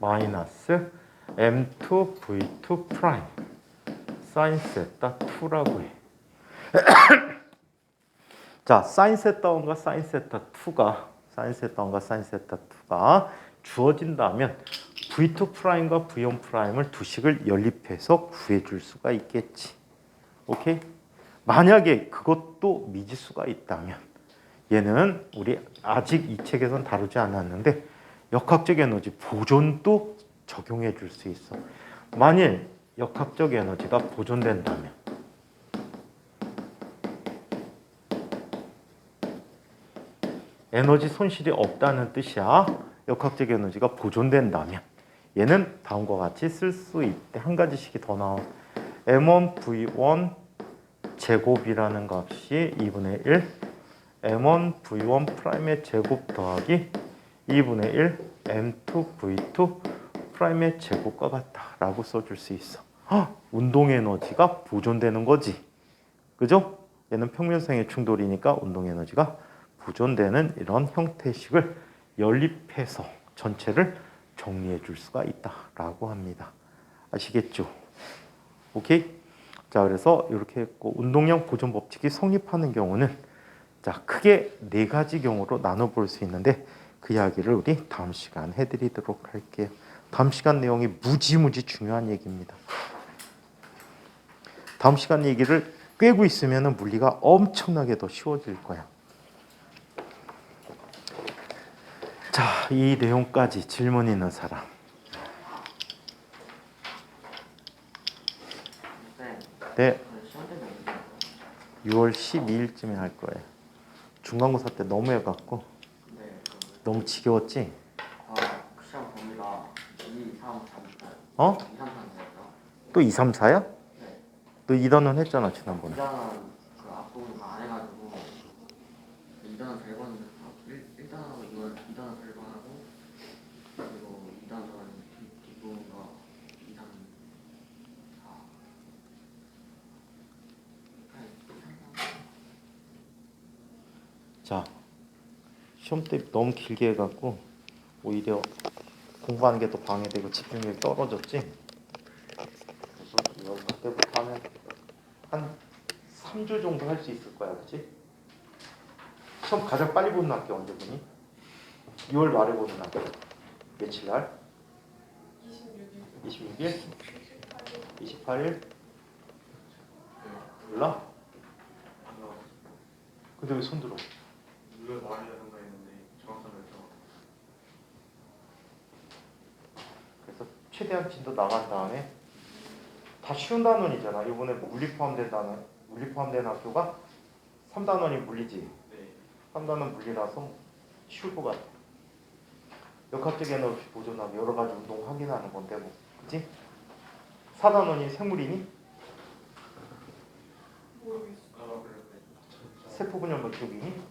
마이너스 M2 V2 프라임 사인 세타 2라고 해. 자, 사인 세타 1과 사인 세타 2가 주어진다면 V2 프라임과 V1 프라임을 두 식을 연립해서 구해줄 수가 있겠지. 오케이? 만약에 그것도 미지수가 있다면 얘는 우리 아직 이 책에서는 다루지 않았는데 역학적 에너지 보존도 적용해 줄 수 있어. 만일 역학적 에너지가 보존된다면 에너지 손실이 없다는 뜻이야. 역학적 에너지가 보존된다면 얘는 다음과 같이 쓸 수 있대. 한 가지씩이 더 나와. M1 V1 제곱이라는 값이 2분의 1 M1 V1 프라임의 제곱 더하기 2분의 1 M2 V2 프라임의 제곱과 같다 라고 써줄 수 있어. 운동 에너지가 보존되는 거지. 그죠? 얘는 평면성의 충돌이니까 운동 에너지가 보존되는 이런 형태식을 연립해서 전체를 정리해 줄 수가 있다라고 합니다. 아시겠죠? 오케이? 자, 그래서 이렇게 했고 운동량 보존 법칙이 성립하는 경우는 자, 크게 네 가지 경우로 나눠 볼 수 있는데 그 이야기를 우리 다음 시간 해드리도록 할게요. 다음 시간 내용이 무지무지 중요한 얘기입니다. 다음 시간 얘기를 꿰고 있으면 물리가 엄청나게 더 쉬워질 거야. 자, 이 내용까지 질문 있는 사람. 네, 시험 때문에 언제 할까요? 6월 12일쯤에 할 거예요. 중간고사 때 너무 해갖고 네. 너무 지겨웠지? 그 시험 범위가 2, 3, 3, 4. 어? 2, 3, 4였죠? 또 2, 3, 4야? 네. 너 2단원 했잖아 지난번에. 2단은 그 앞부분 다 안 해가지고 2단은 별건 1단하고 이걸 2단은 별건하고 그리고 2단은 뒷부분과 2, 3, 4. 자, 시험 때 너무 길게 해갖고 오히려 공부하는 게 더 방해되고 집중력이 떨어졌지? 그래서 이거 그때부터 하면 한 3주 정도 할 수 있을 거야, 그치? 시험 가장 빨리 보는 학기 언제 보니? 6월 말에 보는 학기. 며칠 날? 26일 26일? 28일? 몰라? 근데 왜 손들어? 6월 말에 한다 했는데 정확한 날짜 그래서 최대한 진도 나간 다음에 다 쉬운 단원이잖아. 이번에 물리 포함된 학교가 3단원이 물리지. 네. 3단원 물리라서 쉬울 것 같아. 역학적 에너지 보존하고 여러 가지 운동 확인하는 건데 뭐, 그치? 4단원이 생물이니? 모르겠어. 그래. 세포 분열 뭐 쪽이니?